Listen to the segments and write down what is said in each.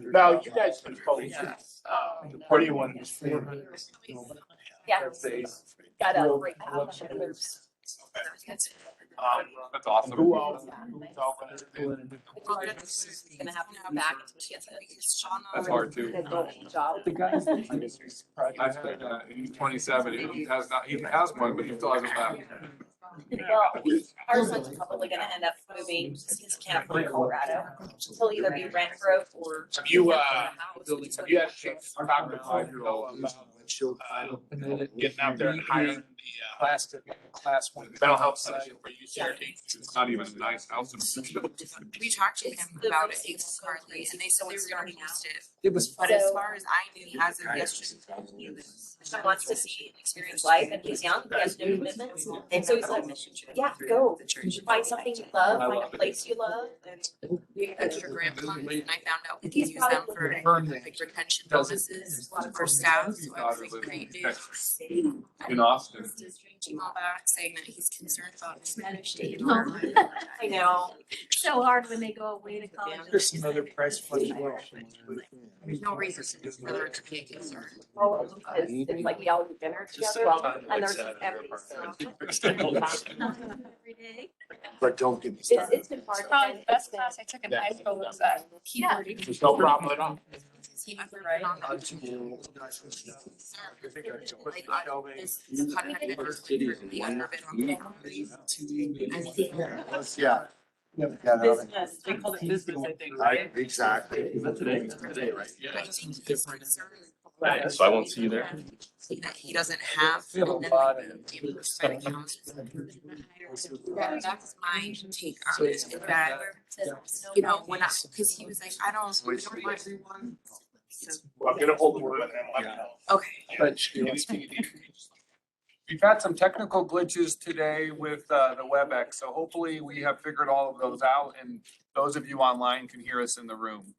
No, you guys can vote. What do you want? Yeah. Got a break. That's awesome. Who else? Gonna have to come back. She has That's hard too. Job. The guys. He's 27. He has not. He has one, but he still hasn't left. Well, our son's probably gonna end up moving since he can't afford Colorado. He'll either be rent broke or. Have you had a chance to talk to 5-year-old getting out there and hiring the Class 1 mental health session for you, Sarah? It's not even a nice house. We talked to him about it exactly, and they said they were gonna post it. It was. But as far as I knew, as of yesterday, He wants to see and experience life, and he's young, he has no commitments, and so he's like, yeah, go, find something you love, find a place you love, and. extra grant funds, and I found out we can use them for like retention bonuses for staff, so I was like, great news. In Austin. Email back saying that he's concerned about his state. I know. So hard when they go away to college. There's some other price fluctuation. There's no reason for there to be a concern. Oh, because it's like we all eat dinner together, well, and there's every, so. Every day. But don't get me It's, started. it's been hard. Probably the best class I took in high school was keyboarding. There's no problem at all. He was right on that. Like, this contract the other bit on the Yeah. Business, they call it business, I think, right? Exactly. Today, right? I just think it's concerned Right, so I won't see you there. that he doesn't have. We have a and then lot like of- the diversified accounts. That's my take on it, is that, you know, when I, cause he was like, I don't want everyone. So, Well, get a hold of her and let me know. okay. But We've had some technical glitches today with the WebEx, so hopefully we have figured all of those out and those of you online can hear us in the room.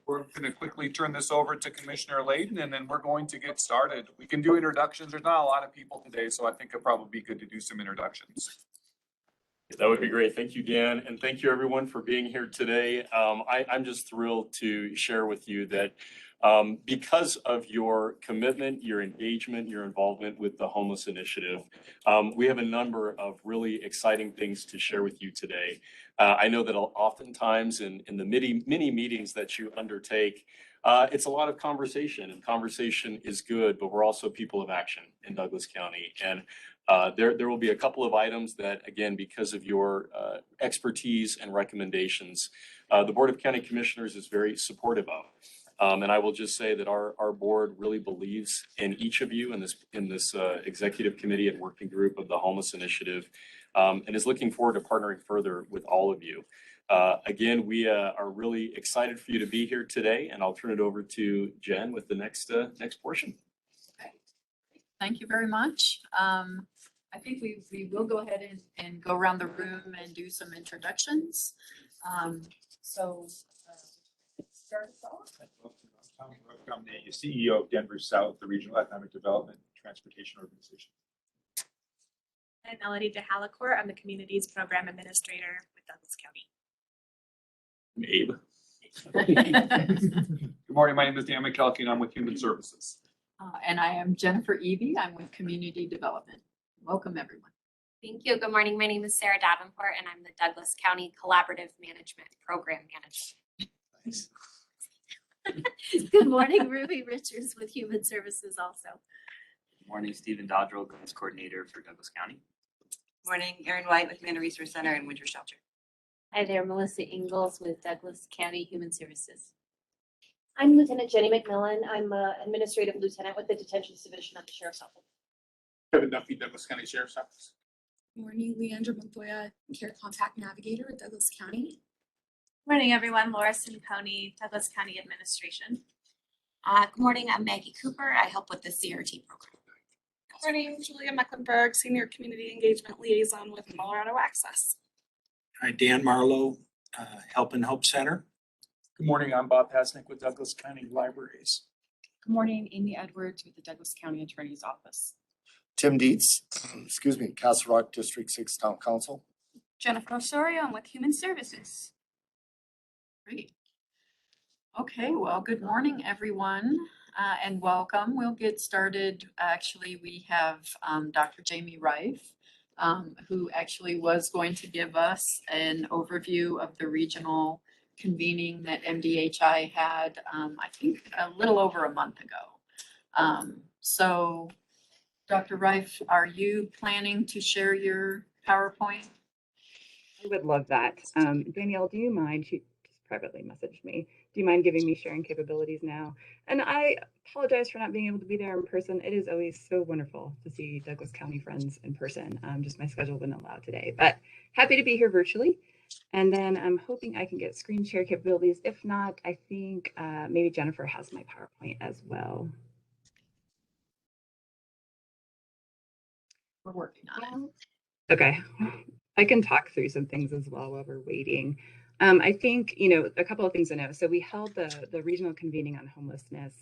We're gonna quickly turn this over to Commissioner Layden and then we're going to get started. We can do introductions. There's not a lot of people today, so I think it'd probably be good to do some introductions. That would be great. Thank you, Dan. And thank you everyone for being here today. I'm just thrilled to share with you that because of your commitment, your engagement, your involvement with the Homeless Initiative, we have a number of really exciting things to share with you today. I know that oftentimes in the many meetings that you undertake, it's a lot of conversation, and conversation is good, but we're also people of action in Douglas County. And there will be a couple of items that, again, because of your expertise and recommendations, the Board of County Commissioners is very supportive of. And I will just say that our board really believes in each of you in this executive committee and working group of the Homeless Initiative, and is looking forward to partnering further with all of you. Again, we are really excited for you to be here today, and I'll turn it over to Jen with the next portion. Thank you very much. I think we will go ahead and go around the room and do some introductions. Start us off. I'm the CEO of Denver South, the Regional Economic Development and Transportation Organization. And Melody DeHalicourt, I'm the Communities Program Administrator with Douglas County. Abe. Good morning. My name is Dan McKelkey and I'm with Human Services. And I am Jennifer Evie. I'm with Community Development. Welcome, everyone. Thank you. Good morning. My name is Sarah Davenport and I'm the Douglas County Collaborative Management Program Manager. Nice. Good morning, Ruby Richards with Human Services also. Good morning, Stephen Dodrell, Grants Coordinator for Douglas County. Morning, Erin White with Humana Resource Center and Winter Shelter. Hi there, Melissa Ingalls with Douglas County Human Services. I'm Lieutenant Jenny McMillan. I'm an administrative lieutenant with the Detention Division of the Sheriff's Office. Kevin Duffy, Douglas County Sheriff's Office. Morning, Leandra Montoya, Care Contact Navigator at Douglas County. Morning, everyone. Laura Simponi, Douglas County Administration. Good morning, I'm Maggie Cooper. I help with the CRT program. Good morning, Julia Mecklenburg, Senior Community Engagement Liaison with Colorado Access. Hi, Dan Marlowe, Help and Hope Center. Good morning, I'm Bob Pasnick with Douglas County Libraries. Good morning, Amy Edwards with the Douglas County Attorney's Office. Tim Dietz, excuse me, Castle Rock District 6 Town Council. Jennifer Osorio, I'm with Human Services. Great. Okay, well, good morning, everyone, and welcome. We'll get started. Actually, we have Dr. Jamie Reif, who actually was going to give us an overview of the regional convening that MDHI had, I think, a little over a month ago. So, Dr. Reif, are you planning to share your PowerPoint? I would love that. Danielle, do you mind? She just privately messaged me. Do you mind giving me sharing capabilities now? And I apologize for not being able to be there in person. It is always so wonderful to see Douglas County friends in person. Just my schedule wouldn't allow today, but happy to be here virtually. And then I'm hoping I can get screen share capabilities. If not, I think maybe Jennifer has my PowerPoint as well. We're working on it. Okay, I can talk through some things as well while we're waiting. I think, a couple of things to know. So we held the regional convening on homelessness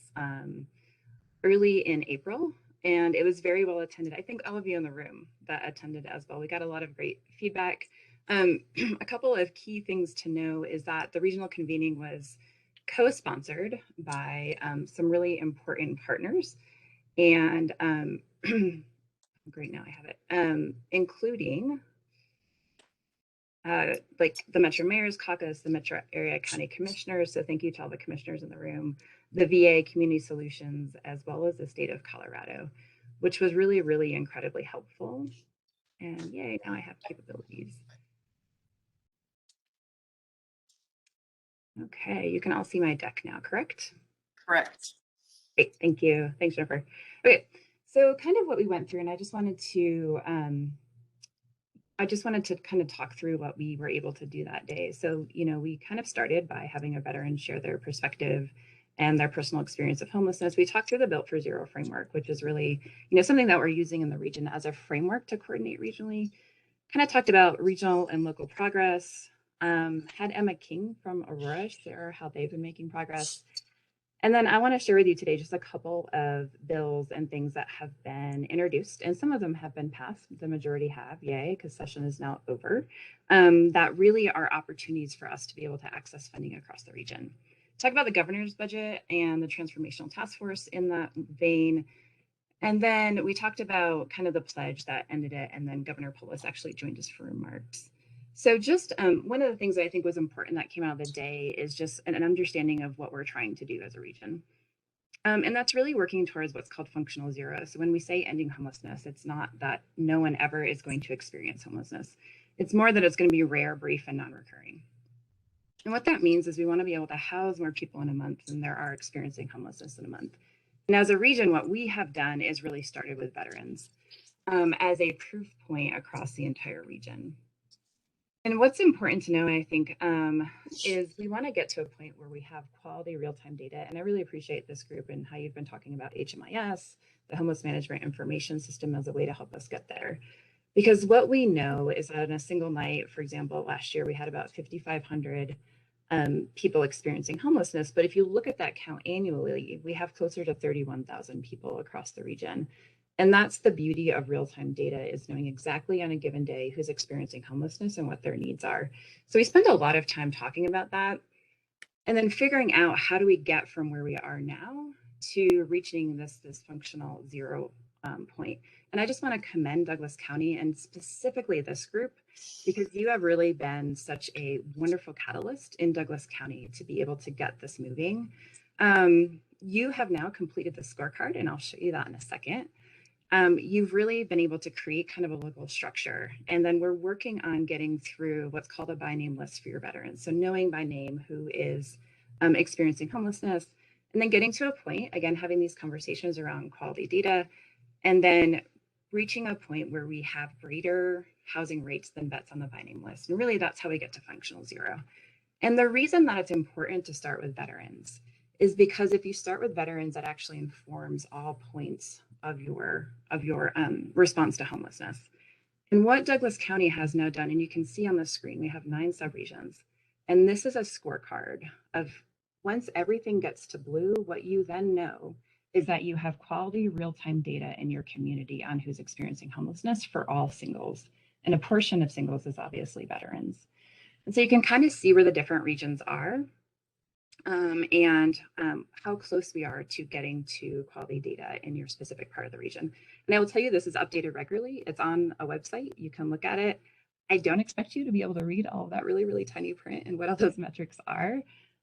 early in April, and it was very well attended. I think all of you in the room that attended as well. We got a lot of great feedback. A couple of key things to know is that the regional convening was co-sponsored by some really important partners, and great, now I have it, including like the Metro Mayor's Caucus, the Metro Area County Commissioners. So thank you to all the commissioners in the room, the VA Community Solutions, as well as the state of Colorado, which was really, really incredibly helpful. And yay, now I have capabilities. Okay, you can all see my deck now, correct? Correct. Great, thank you. Thanks, Jennifer. Okay, so kind of what we went through, and I just wanted to kind of talk through what we were able to do that day. So, we kind of started by having a veteran share their perspective and their personal experience of homelessness. We talked through the Built for Zero framework, which is really, something that we're using in the region as a framework to coordinate regionally. Kind of talked about regional and local progress. Had Emma King from Aurora share how they've been making progress. And then I want to share with you today just a couple of bills and things that have been introduced, and some of them have been passed. The majority have, yay, because session is now over. That really are opportunities for us to be able to access funding across the region. Talk about the governor's budget and the transformational task force in that vein. And then we talked about kind of the pledge that ended it, and then Governor Polis actually joined us for remarks. So just one of the things that I think was important that came out of the day is just an understanding of what we're trying to do as a region. And that's really working towards what's called functional zero. So when we say ending homelessness, it's not that no one ever is going to experience homelessness. It's more that it's going to be rare, brief, and non-recurring. And what that means is we want to be able to house more people in a month than there are experiencing homelessness in a month. And as a region, what we have done is really started with veterans as a proof point across the entire region. And what's important to know, I think, is we want to get to a point where we have quality real-time data. And I really appreciate this group and how you've been talking about HMIS, the Homeless Management Information System, as a way to help us get there. Because what we know is that in a single night, for example, last year we had about 5,500 people experiencing homelessness. But if you look at that count annually, we have closer to 31,000 people across the region. And that's the beauty of real-time data, is knowing exactly on a given day who's experiencing homelessness and what their needs are. So we spend a lot of time talking about that and then figuring out how do we get from where we are now to reaching this functional zero point. And I just want to commend Douglas County and specifically this group, because you have really been such a wonderful catalyst in Douglas County to be able to get this moving. You have now completed the scorecard, and I'll show you that in a second. You've really been able to create kind of a local structure. And then we're working on getting through what's called a by name list for your veterans. So knowing by name who is experiencing homelessness, and then getting to a point, again, having these conversations around quality data, and then reaching a point where we have greater housing rates than vets on the by name list. And really that's how we get to functional zero. And the reason that it's important to start with veterans is because if you start with veterans, that actually informs all points of your response to homelessness. And what Douglas County has now done, and you can see on the screen, we have 9 subregions. And this is a scorecard of once everything gets to blue, what you then know is that you have quality real-time data in your community on who's experiencing homelessness for all singles. And a portion of singles is obviously veterans. And so you can kind of see where the different regions are and how close we are to getting to quality data in your specific part of the region. And I will tell you, this is updated regularly. It's on a website. You can look at it. I don't expect you to be able to read all of that really, really tiny print and what all those metrics are,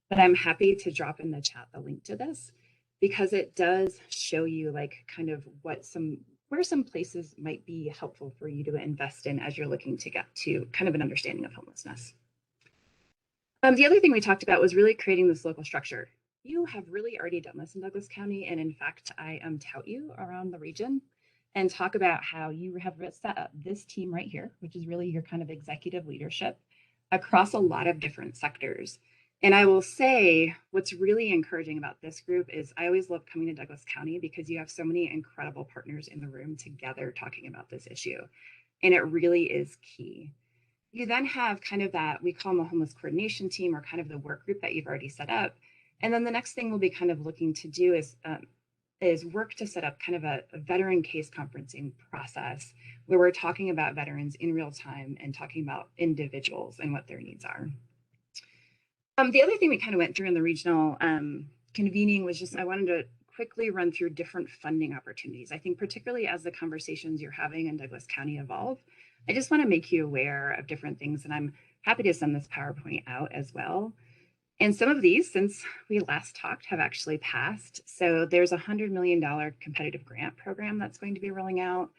but I'm happy to drop in the chat the link to this because it does show you like kind of where some places might be helpful for you to invest in as you're looking to get to kind of an understanding of homelessness. The other thing we talked about was really creating this local structure. You have really already done this in Douglas County, and in fact, I tout you around the region and talk about how you have set up this team right here, which is really your kind of executive leadership across a lot of different sectors. And I will say what's really encouraging about this group is I always love coming to Douglas County because you have so many incredible partners in the room together talking about this issue. And it really is key. You then have kind of that, we call them a homeless coordination team or kind of the work group that you've already set up. And then the next thing we'll be kind of looking to do is work to set up kind of a veteran case conferencing process where we're talking about veterans in real time and talking about individuals and what their needs are. The other thing we kind of went through in the regional convening was just, I wanted to quickly run through different funding opportunities. I think particularly as the conversations you're having in Douglas County evolve, I just want to make you aware of different things, and I'm happy to send this PowerPoint out as well. And some of these, since we last talked, have actually passed. So there's a $100 million competitive grant program that's going to be rolling out.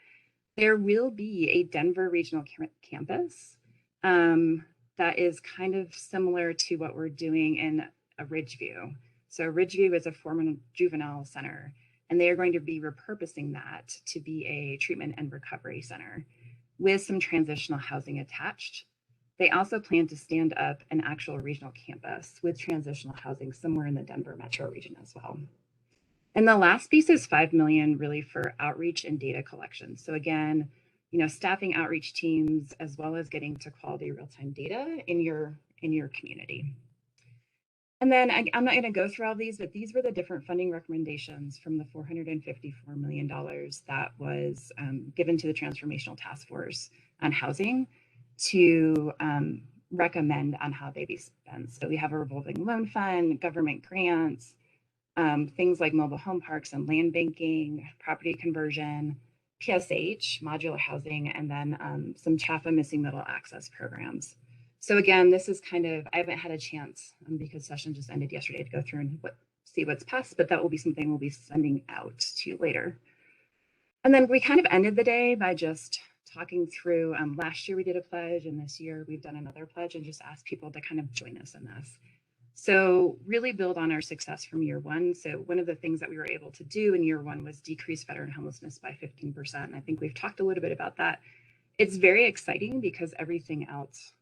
There will be a Denver regional campus that is kind of similar to what we're doing in a Ridgeview. So Ridgeview is a former juvenile center, and they are going to be repurposing that to be a treatment and recovery center with some transitional housing attached. They also plan to stand up an actual regional campus with transitional housing somewhere in the Denver metro region as well. And the last piece is $5 million really for outreach and data collection. So again, staffing outreach teams as well as getting to quality real-time data in your community. And then I'm not going to go through all these, but these were the different funding recommendations from the $454 million that was given to the Transformational Task Force on Housing to recommend on how they be spent. So we have a revolving loan fund, government grants, things like mobile home parks and land banking, property conversion, PSH, modular housing, and then some CHAFA missing middle access programs. So again, this is kind of, I haven't had a chance because session just ended yesterday to go through and see what's passed, but that will be something we'll be sending out to you later. And then we kind of ended the day by just talking through, last year we did a pledge and this year we've done another pledge and just asked people to kind of join us in this. So really build on our success from year one. So one of the things that we were able to do in year one was decrease veteran homelessness by 15%. And I think we've talked a little bit about that. It's very exciting because everything else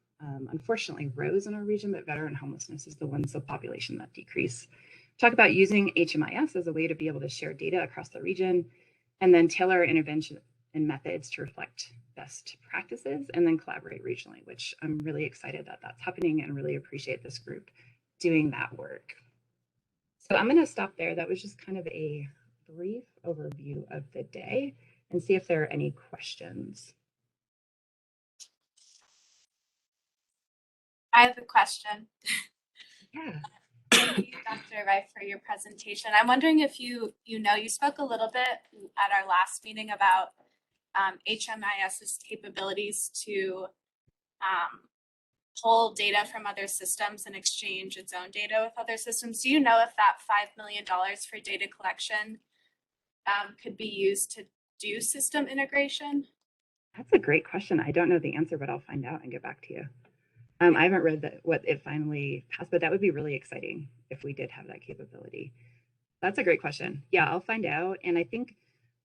unfortunately rose in our region, but veteran homelessness is the one subpopulation that decreased. Talk about using HMIS as a way to be able to share data across the region and then tailor our intervention and methods to reflect best practices and then collaborate regionally, which I'm really excited that that's happening and really appreciate this group doing that work. So I'm going to stop there. That was just kind of a brief overview of the day and see if there are any questions. I have a question. Yeah. Thank you, Dr. Rife, for your presentation. I'm wondering if you spoke a little bit at our last meeting about HMIS's capabilities to pull data from other systems and exchange its own data with other systems. Do you know if that $5 million for data collection could be used to do system integration? That's a great question. I don't know the answer, but I'll find out and get back to you. I haven't read what it finally passed, but that would be really exciting if we did have that capability. That's a great question. Yeah, I'll find out. And I think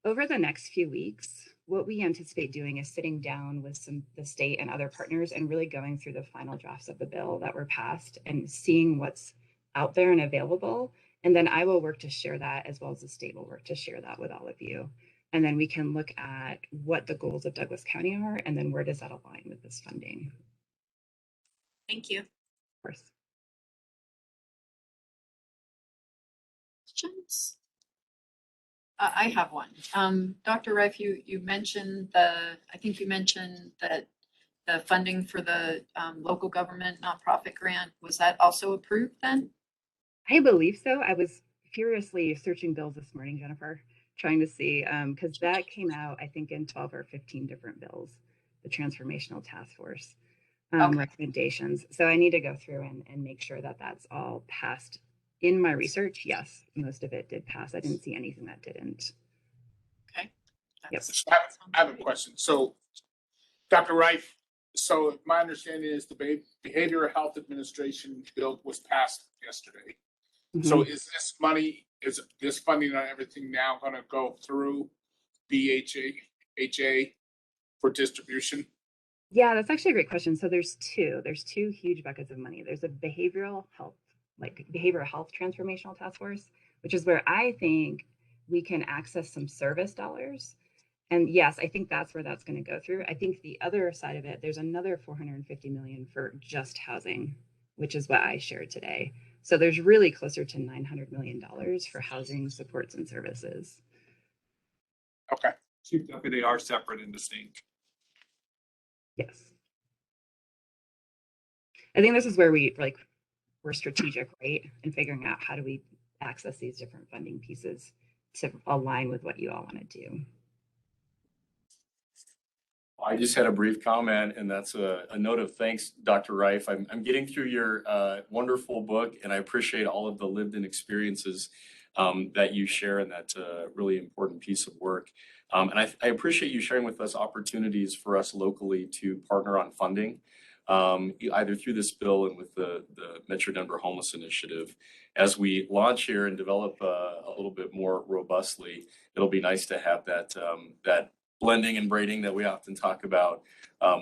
over the next few weeks, what we anticipate doing is sitting down with the state and other partners and really going through the final drafts of the bill that were passed and seeing what's out there and available. And then I will work to share that as well as the state will work to share that with all of you. And then we can look at what the goals of Douglas County are and then where does that align with this funding. Thank you. Of course. Questions? I have one. Dr. Reif, you mentioned I think you mentioned that the funding for the local government nonprofit grant, was that also approved then? I believe so. I was furiously searching bills this morning, Jennifer, trying to see, because that came out, I think, in 12 or 15 different bills, the Transformational Task Force recommendations. So I need to go through and make sure that that's all passed. In my research, yes, most of it did pass. I didn't see anything that didn't. Okay. Yes. I have a question. So, Dr. Reif, so my understanding is the Behavioral Health Administration bill was passed yesterday. So is this funding on everything now gonna go through BHA for distribution? Yeah, that's actually a great question. So there's two huge buckets of money. There's a behavioral health transformational task force, which is where I think we can access some service dollars. And yes, I think that's where that's going to go through. I think the other side of it, there's another 450 million for just housing, which is what I shared today. So there's really closer to $900 million for housing supports and services. Okay. They are separate and distinct. Yes. I think this is where we're strategic, right? And figuring out how do we access these different funding pieces to align with what you all want to do. I just had a brief comment, and that's a note of thanks, Dr. Reif. I'm getting through your wonderful book, and I appreciate all of the lived-in experiences that you share, and that's a really important piece of work. And I appreciate you sharing with us opportunities for us locally to partner on funding, either through this bill and with the Metro Denver Homeless Initiative. As we launch here and develop a little bit more robustly, it'll be nice to have that blending and braiding that we often talk about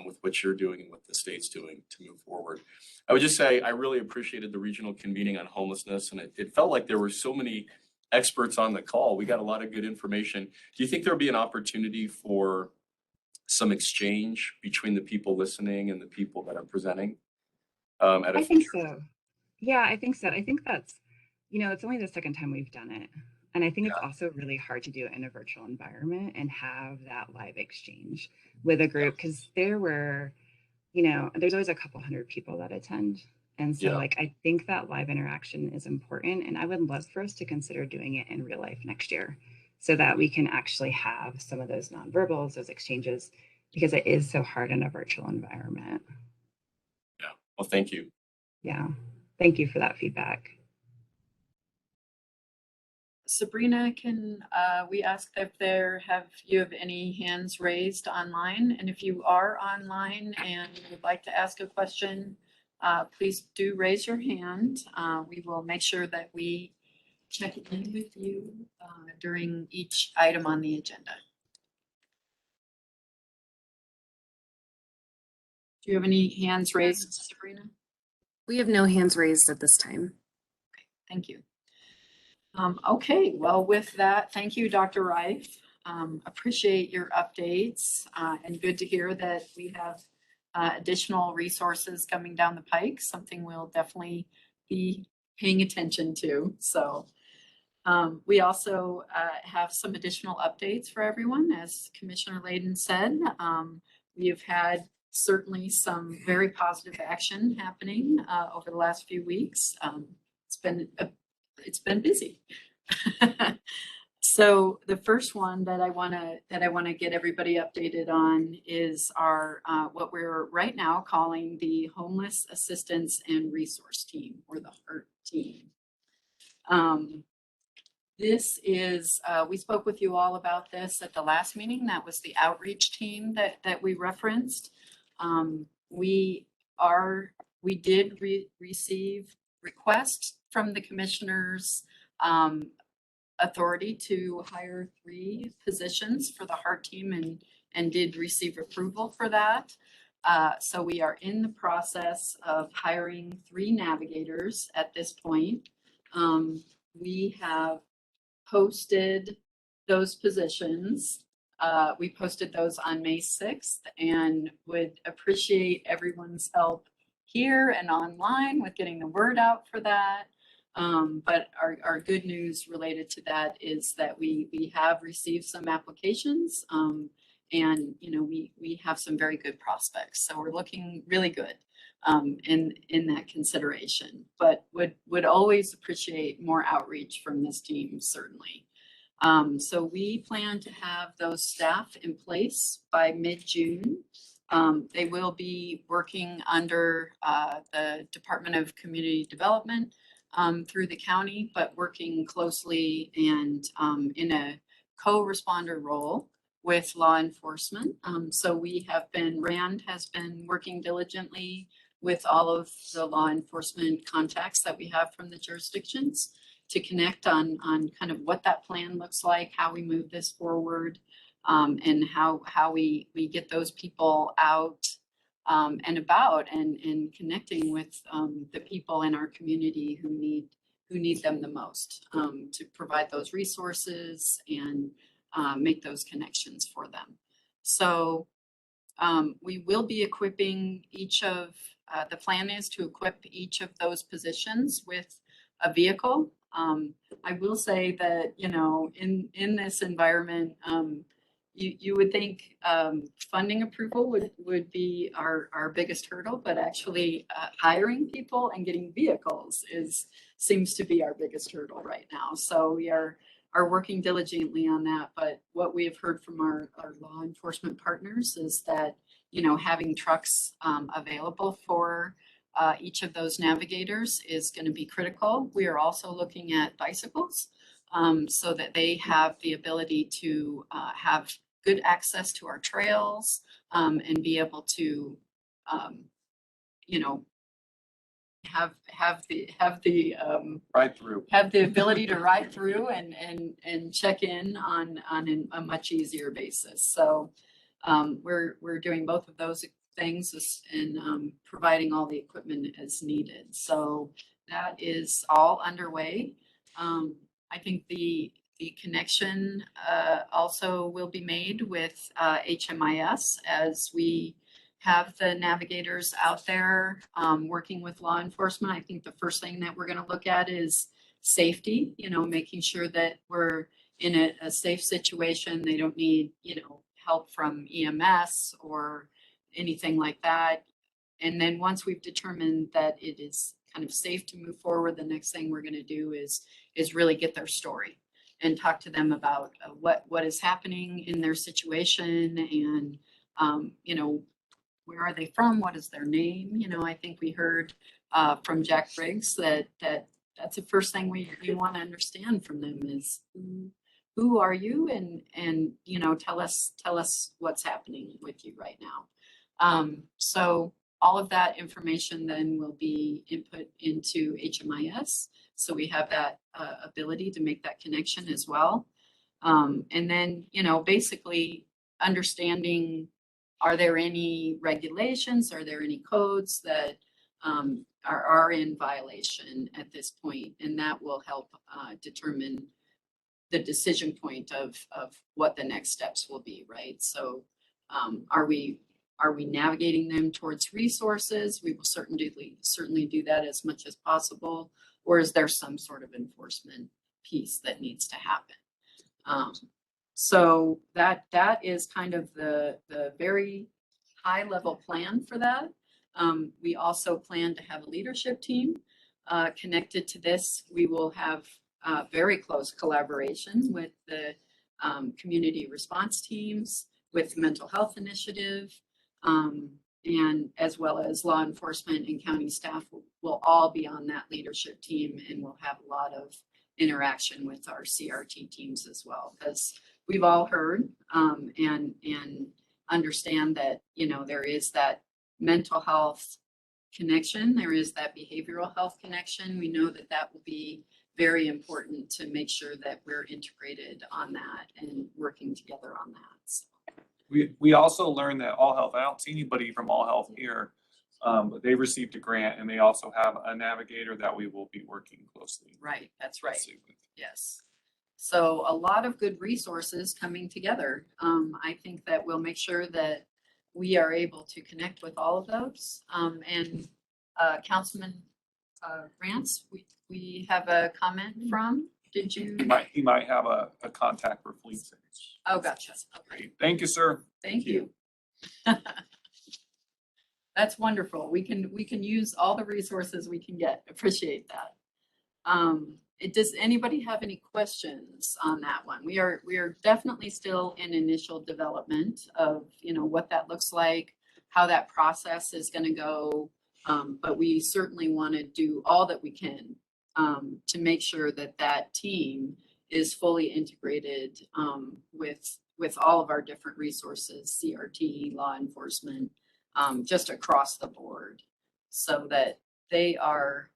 with what you're doing and what the state's doing to move forward. I would just say I really appreciated the regional convening on homelessness, and it felt like there were so many experts on the call. We got a lot of good information. Do you think there'll be an opportunity for some exchange between the people listening and the people that are presenting? I think so. Yeah, I think so. I think that's, it's only the second time we've done it. And I think it's also really hard to do it in a virtual environment and have that live exchange with a group, because there were, there's always a couple hundred people that attend. And so I think that live interaction is important. And I would love for us to consider doing it in real life next year so that we can actually have some of those nonverbals, those exchanges, because it is so hard in a virtual environment. Yeah. Well, thank you. Yeah. Thank you for that feedback. Sabrina, can we ask if you have any hands raised online? And if you are online and would like to ask a question, please do raise your hand. We will make sure that we check in with you during each item on the agenda. Do you have any hands raised, Sabrina? We have no hands raised at this time. Okay, thank you. Okay, well, with that, thank you, Dr. Reif. Appreciate your updates and good to hear that we have additional resources coming down the pike, something we'll definitely be paying attention to. So we also have some additional updates for everyone. As Commissioner Layden said, we have had certainly some very positive action happening over the last few weeks. It's been busy. So the first one that I want to get everybody updated on is our what we're right now calling the Homeless Assistance and Resource Team, or the HART team. This is we spoke with you all about this at the last meeting. That was the outreach team that we referenced. We did receive requests from the commissioners authority to hire 3 positions for the HART team and did receive approval for that. So we are in the process of hiring 3 navigators at this point. We have posted those positions. We posted those on May 6th and would appreciate everyone's help here and online with getting the word out for that. But our good news related to that is that we have received some applications. And, you know, we have some very good prospects. So we're looking really good in that consideration, but would always appreciate more outreach from this team, certainly. So we plan to have those staff in place by mid-June. They will be working under the Department of Community Development through the county, but working closely and in a co-responder role with law enforcement. So we have been, RAND has been working diligently with all of the law enforcement contacts that we have from the jurisdictions to connect on kind of what that plan looks like, how we move this forward, and how we get those people out and about and connecting with the people in our community who need them the most, to provide those resources and make those connections for them. So we will be equipping each of, the plan is to equip each of those positions with a vehicle. I will say that, you know, in this environment, you would think funding approval would be our biggest hurdle, but actually hiring people and getting vehicles seems to be our biggest hurdle right now. So we are working diligently on that. But what we have heard from our law enforcement partners is that, you know, having trucks available for each of those navigators is going to be critical. We are also looking at bicycles so that they have the ability to have good access to our trails and be able to, you know, have the Ride through. have the ability to ride through and check in on a much easier basis. So we're doing both of those things and providing all the equipment as needed. So that is all underway. I think the connection also will be made with HMIS as we have the navigators out there working with law enforcement. I think the first thing that we're going to look at is safety, you know, making sure that we're in a safe situation. They don't need, you know, help from EMS or anything like that. And then once we've determined that it is kind of safe to move forward, the next thing we're going to do is really get their story and talk to them about what is happening in their situation and, you know, where are they from? What is their name? You know, I think we heard from Jack Briggs that's the first thing we want to understand from them is who are you and you know, tell us what's happening with you right now. So all of that information then will be input into HMIS. So we have that ability to make that connection as well. And then, you know, basically understanding, are there any regulations? Are there any codes that are in violation at this point? And that will help determine the decision point of what the next steps will be, right? So are we navigating them towards resources? We will certainly do that as much as possible. Or is there some sort of enforcement piece that needs to happen? So that is kind of the very high level plan for that. We also plan to have a leadership team connected to this. We will have very close collaboration with the community response teams, with the mental health initiative, and as well as law enforcement and county staff will all be on that leadership team, and we'll have a lot of interaction with our CRT teams as well, because we've all heard and understand that, you know, there is that mental health connection, there is that behavioral health connection. We know that will be very important to make sure that we're integrated on that and working together on that. So. We also learned that All Health, I don't see anybody from All Health here, but they received a grant and they also have a navigator that we will be working closely. Right, that's right. Yes. So a lot of good resources coming together. I think that we'll make sure that we are able to connect with all of those. And Councilman Rance, we have a comment from, did you? He might have a contact for fleet sales. Oh, gotcha. Okay. Great. Thank you, sir. Thank you. That's wonderful. We can use all the resources we can get. Appreciate that. Does anybody have any questions on that one? We are definitely still in initial development of, what that looks like, how that process is going to go. But we certainly want to do all that we can to make sure that that team is fully integrated with all of our different resources, CRT, law enforcement, just across the board, so that they are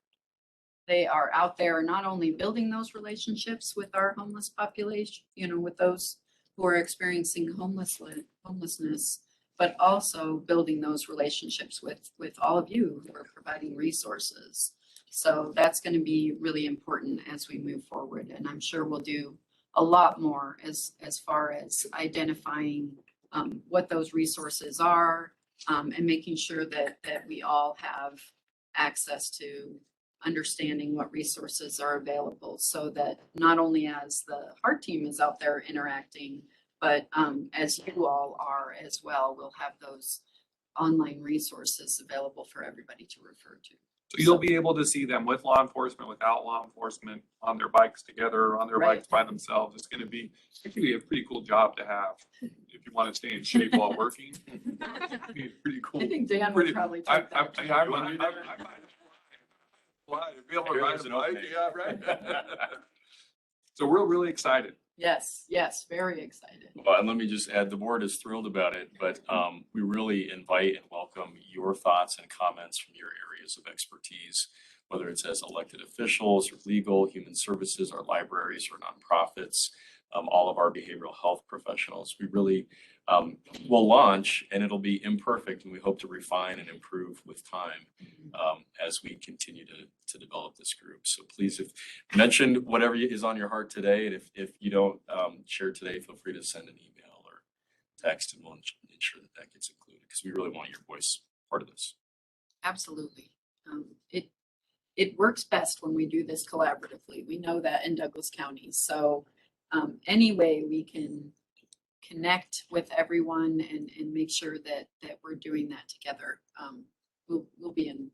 out there not only building those relationships with our homeless population, with those who are experiencing homelessness, but also building those relationships with all of you who are providing resources. So that's going to be really important as we move forward. And I'm sure we'll do a lot more as far as identifying what those resources are, and making sure that we all have access to understanding what resources are available, so that not only as the HEART team is out there interacting, but as you all are as well, we'll have those online resources available for everybody to refer to. So you'll be able to see them with law enforcement, without law enforcement, on their bikes together, on their bikes by themselves. It can be a pretty cool job to have if you want to stay in shape while working. It'd be pretty cool. I think Dan would probably take that. I might be able to ride a bike. Yeah, right. So we're really excited. Yes, very excited. Well, and let me just add, the board is thrilled about it, but we really invite and welcome your thoughts and comments from your areas of expertise, whether it's as elected officials or legal, human services, our libraries or nonprofits, all of our behavioral health professionals. We really will launch, and it'll be imperfect, and we hope to refine and improve with time as we continue to develop this group. So please, if mentioned whatever is on your heart today, and if you don't share today, feel free to send an email or text, and we'll ensure that gets included, because we really want your voice part of this. Absolutely. It works best when we do this collaboratively. We know that in Douglas County. So any way we can connect with everyone and make sure that we're doing that together, we'll be in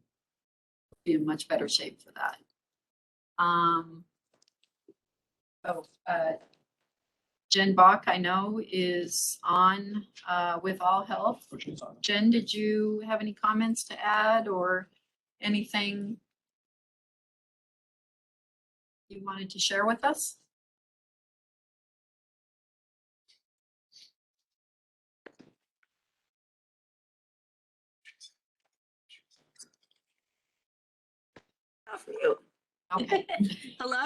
much better shape for that. Jen Bach, I know, is on with All Health. Jen, did you have any comments to add or anything you wanted to share with us? Off mute. Okay. Hello?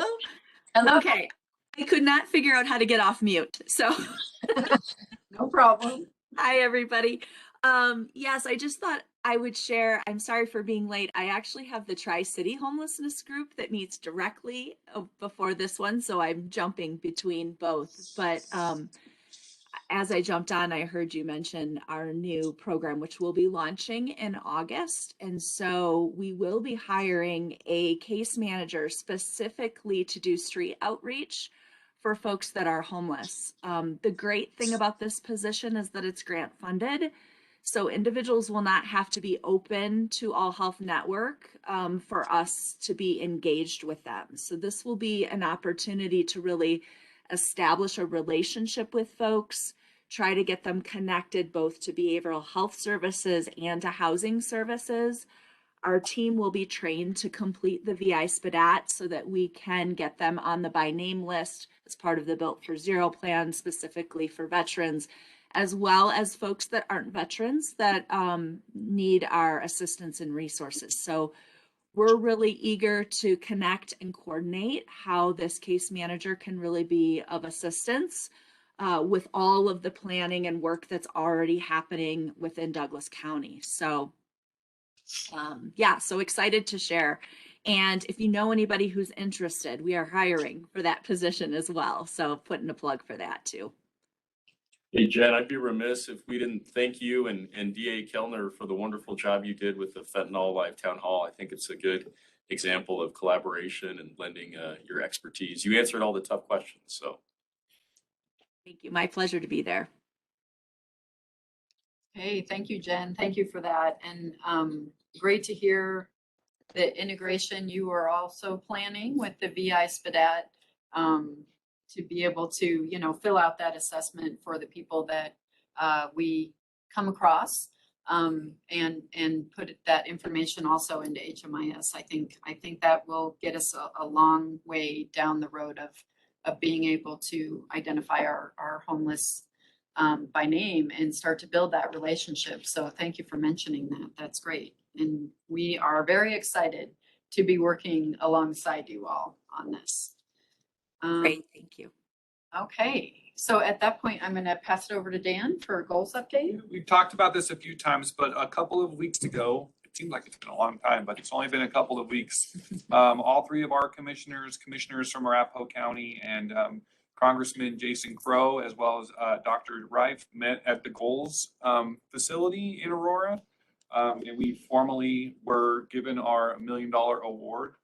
Hello. Okay. I could not figure out how to get off mute. So no problem. Hi, everybody. Yes, I just thought I would share. I'm sorry for being late. I actually have the Tri-City Homelessness Group that meets directly before this one. So I'm jumping between both. But as I jumped on, I heard you mention our new program, which will be launching in August. And so we will be hiring a case manager specifically to do street outreach for folks that are homeless. The great thing about this position is that it's grant funded. So individuals will not have to be open to All Health Network for us to be engaged with them. So this will be an opportunity to really establish a relationship with folks, try to get them connected both to behavioral health services and to housing services. Our team will be trained to complete the VI SPDAT so that we can get them on the by name list as part of the Built for Zero plan, specifically for veterans, as well as folks that aren't veterans that need our assistance and resources. So we're really eager to connect and coordinate how this case manager can really be of assistance with all of the planning and work that's already happening within Douglas County. So yeah, so excited to share. And if you know anybody who's interested, we are hiring for that position as well. So putting a plug for that too. Hey, Jen, I'd be remiss if we didn't thank you and DA Kellner for the wonderful job you did with the Fentanyl Live Town Hall. I think it's a good example of collaboration and lending your expertise. You answered all the tough questions, so. Thank you. My pleasure to be there. Hey, thank you, Jen. Thank you for that. And great to hear the integration you are also planning with the VI SPDAT to be able to, you know, fill out that assessment for the people that we come across and put that information also into HMIS. I think that will get us a long way down the road of being able to identify our homeless by name and start to build that relationship. So thank you for mentioning that. That's great. And we are very excited to be working alongside you all on this. Great, thank you. Okay, so at that point, I'm going to pass it over to Dan for a goals update. We've talked about this a few times, but a couple of weeks ago, it seems like it's been a long time, but it's only been a couple of weeks. All three of our commissioners from Arapahoe County and Congressman Jason Crow, as well as Dr. Reif, met at the Goals facility in Aurora. And we formally were given our $1 million award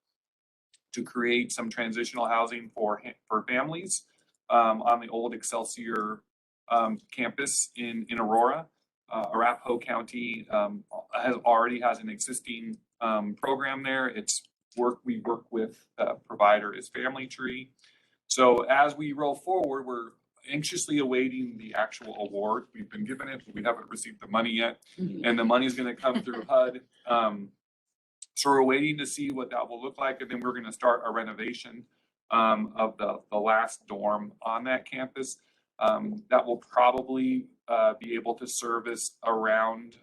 to create some transitional housing for families on the old Excelsior campus in Aurora. Arapahoe County already has an existing program there. We work with provider is Family Tree. So as we roll forward, we're anxiously awaiting the actual award. We've been given it, but we haven't received the money yet. And the money is going to come through HUD. So we're waiting to see what that will look like. And then we're going to start a renovation of the last dorm on that campus. That will probably be able to service around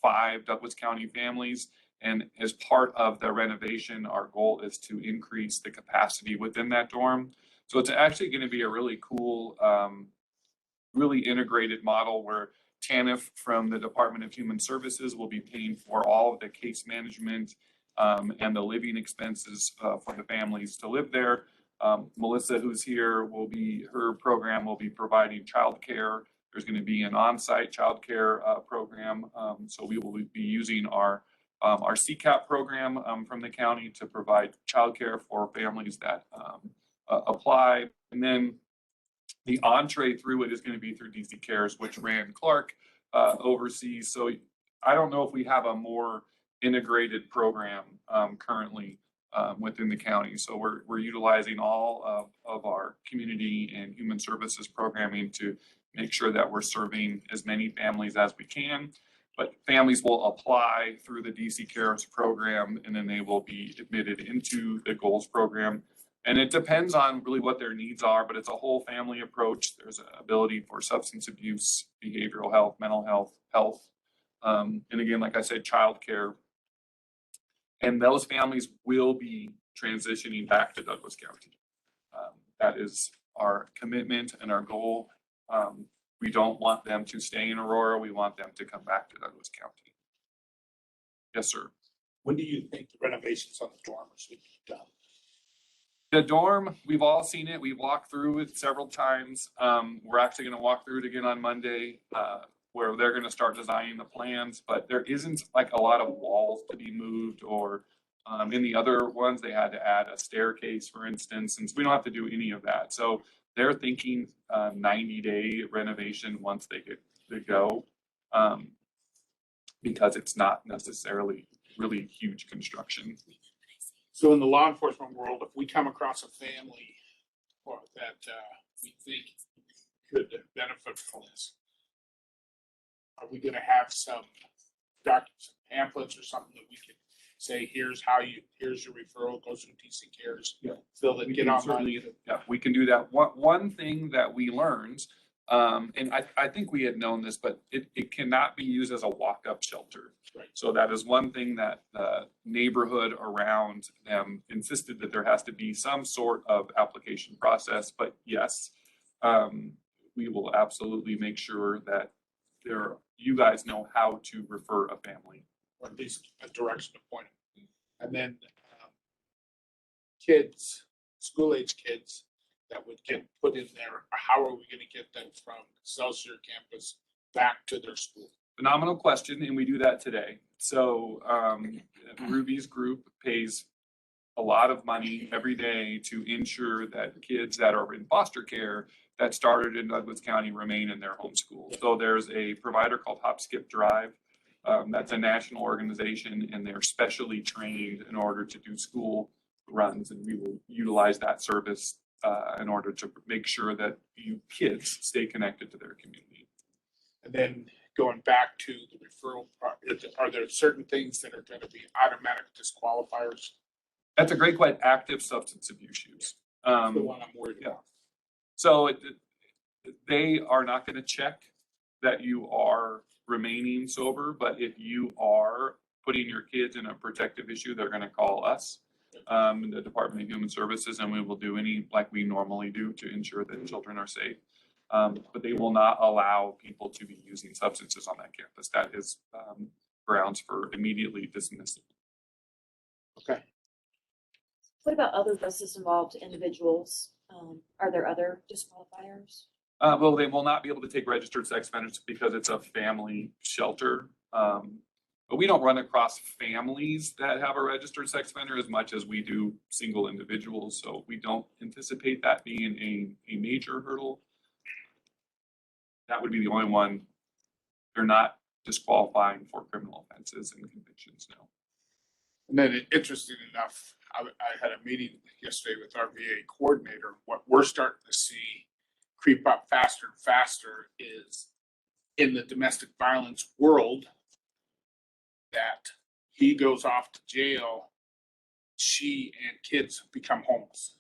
5 Douglas County families. And as part of the renovation, our goal is to increase the capacity within that dorm. So it's actually going to be a really cool, really integrated model where TANF from the Department of Human Services will be paying for all of the case management and the living expenses for the families to live there. Melissa, who's here, her program will be providing childcare. There's going to be an on-site childcare program. So we will be using our CCAP program from the county to provide childcare for families that apply. And then the entree through it is going to be through DC Cares, which Rand Clark oversees. So I don't know if we have a more integrated program currently within the county. So we're utilizing all of our community and human services programming to make sure that we're serving as many families as we can. But families will apply through the DC Cares program, and then they will be admitted into the Goals program. And it depends on really what their needs are, but it's a whole family approach. There's an ability for substance abuse, behavioral health, mental health. And again, like I said, childcare. And those families will be transitioning back to Douglas County. That is our commitment and our goal. We don't want them to stay in Aurora. We want them to come back to Douglas County. Yes, sir. When do you think the renovations on the dormers would be done? The dorm, we've all seen it. We've walked through it several times. We're actually going to walk through it again on Monday, where they're going to start designing the plans, but there isn't like a lot of walls to be moved, or in the other ones, they had to add a staircase, for instance, and so we don't have to do any of that. So they're thinking 90-day renovation once they get to go, because it's not necessarily really huge construction. So in the law enforcement world, if we come across a family that we think could benefit from this, are we going to have some documents, pamphlets, or something that we can say, here's your referral, goes through DC Cares, fill it, get online? Yeah, we can do that. One thing that we learned, and I think we had known this, but it cannot be used as a walk-up shelter. Right. So that is one thing that the neighborhood around them insisted, that there has to be some sort of application process. But yes, we will absolutely make sure that you guys know how to refer a family. Or at least a direction to point them. And then kids, school-age kids that would get put in there, how are we going to get them from Excelsior campus back to their school? Phenomenal question, and we do that today. So Ruby's group pays a lot of money every day to ensure that kids that are in foster care that started in Douglas County remain in their home school. So there's a provider called Hop Skip Drive. That's a national organization, and they're specially trained in order to do school runs, and we will utilize that service in order to make sure that you kids stay connected to their community. And then going back to the referral part, are there certain things that are going to be automatic disqualifiers? That's a great question. Active substance abuse use. That's the one I'm worried about. So they are not going to check that you are remaining sober, but if you are putting your kids in a protective issue, they're going to call us, the Department of Human Services, and we will do any like we normally do to ensure that children are safe. But they will not allow people to be using substances on that campus. That is grounds for immediately dismissal. Okay. What about other justice involved individuals? Are there other disqualifiers? Well, they will not be able to take registered sex offenders because it's a family shelter. But we don't run across families that have a registered sex offender as much as we do single individuals. So we don't anticipate that being a major hurdle. That would be the only one. They're not disqualifying for criminal offenses and convictions, no. And then interesting enough, I had a meeting yesterday with our VA coordinator. What we're starting to see creep up faster and faster is in the domestic violence world that he goes off to jail, she and kids become homeless.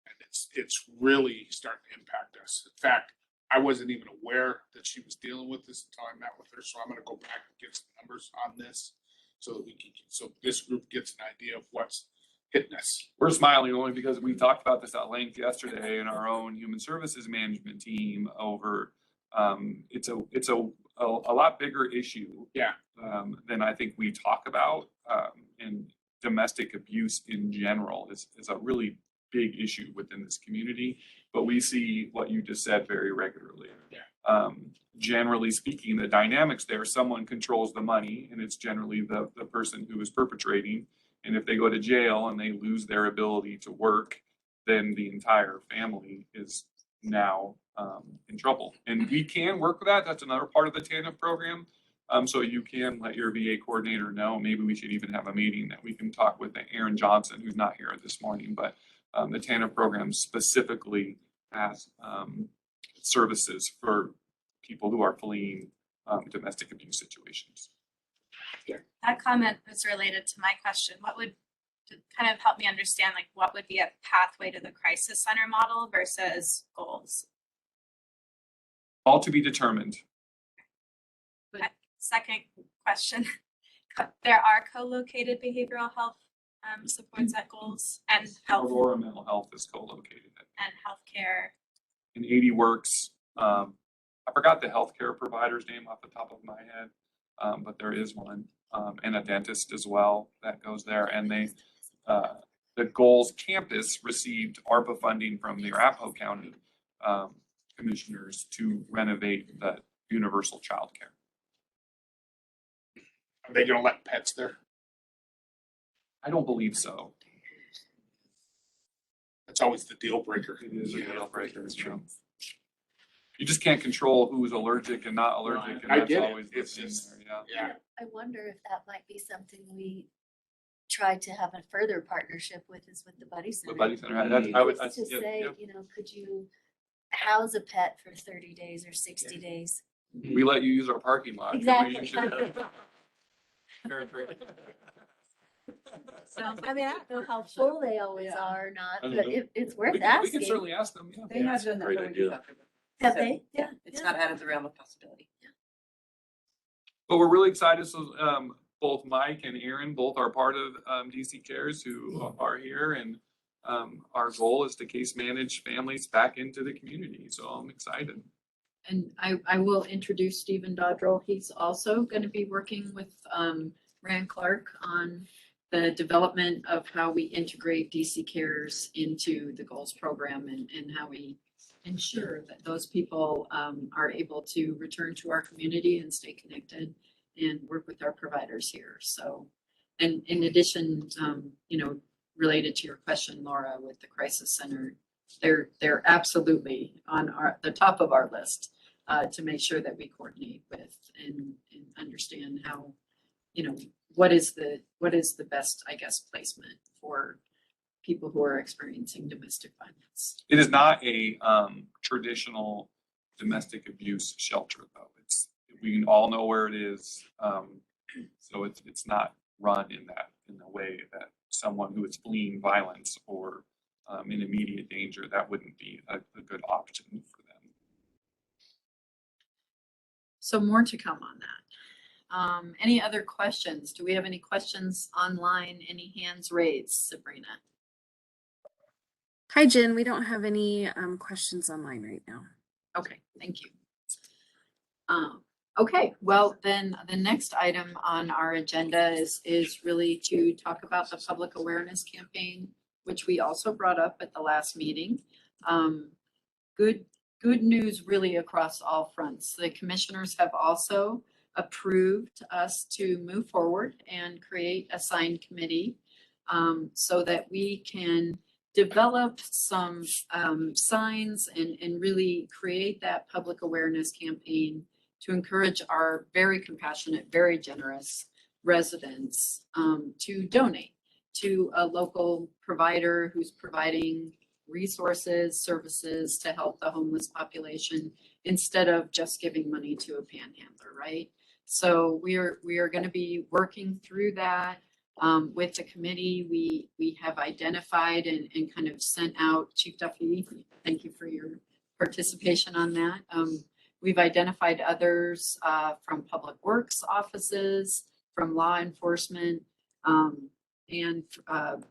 And it's really starting to impact us. In fact, I wasn't even aware that she was dealing with this until I met with her. So I'm going to go back and get some numbers on this so that so this group gets an idea of what's hitting us. We're smiling only because we talked about this at length yesterday in our own human services management team over, it's a lot bigger issue. Yeah. Than I think we talk about, and domestic abuse in general is a really big issue within this community, but we see what you just said very regularly. Yeah. Generally speaking, the dynamics there, someone controls the money, and it's generally the person who is perpetrating. And if they go to jail and they lose their ability to work, then the entire family is now in trouble. And we can work with that. That's another part of the TANF program. So you can let your VA coordinator know. Maybe we should even have a meeting that we can talk with Aaron Johnson, who's not here this morning, but the TANF program specifically has services for people who are fleeing domestic abuse situations. Yeah. That comment was related to my question. What would to kind of help me understand, like, what would be a pathway to the crisis center model versus goals? All to be determined. Second question, there are co-located behavioral health supports at goals and health Aurora Mental Health is co-located and healthcare. in 80 Works. I forgot the healthcare provider's name off the top of my head, but there is one, and a dentist as well that goes there. And the Goals campus received ARPA funding from the Arapahoe County commissioners to renovate the universal childcare. Are they going to let pets there? I don't believe so. That's always the deal breaker. It is a deal breaker. It's true. You just can't control who's allergic and not allergic, and I that's get it. always the It's thing just- there. Yeah. Yeah. I wonder if that might be something we try to have a further partnership with is with the Buddy Center. The Buddy Center, that's, I would, Just to yeah, say, yeah. you know, could you house a pet for 30 days or 60 days? We let you use our parking lot. Exactly. So, I mean, I don't know how full they always are or not, I don't but know. it's worth We asking. can certainly ask them, yeah. They have done that. Great when we idea. talked about it. Have So, they? Yeah. It's not out of the realm of possibility. But we're really excited. So both Mike and Aaron, both are part of DC Cares who are here, and our goal is to case manage families back into the community. So I'm excited. And I will introduce Stephen Dodrell. He's also going to be working with Rand Clark on the development of how we integrate DC Cares into the goals program and how we ensure that those people are able to return to our community and stay connected and work with our providers here. So And in addition, you know, related to your question, Laura, with the crisis center, they're absolutely on the top of our list to make sure that we coordinate with and understand how, you know, what is the best, I guess, placement for people who are experiencing domestic violence. It is not a traditional domestic abuse shelter, though. We all know where it is. So it's not run in a way that someone who is fleeing violence or in immediate danger, that wouldn't be a good option for them. So more to come on that. Any other questions? Do we have any questions online? Any hands raised, Sabrina? Hi, Jen. We don't have any questions online right now. Okay, thank you. Okay, well, then the next item on our agenda is really to talk about the public awareness campaign, which we also brought up at the last meeting. Good news really across all fronts. The commissioners have also approved us to move forward and create a sign committee so that we can develop some signs and really create that public awareness campaign to encourage our very compassionate, very generous residents to donate to a local provider who's providing resources, services to help the homeless population instead of just giving money to a panhandler, right? So we are going to be working through that with the committee. We have identified and kind of sent out, Chief Duffy, thank you for your participation on that. We've identified others from public works offices, from law enforcement, and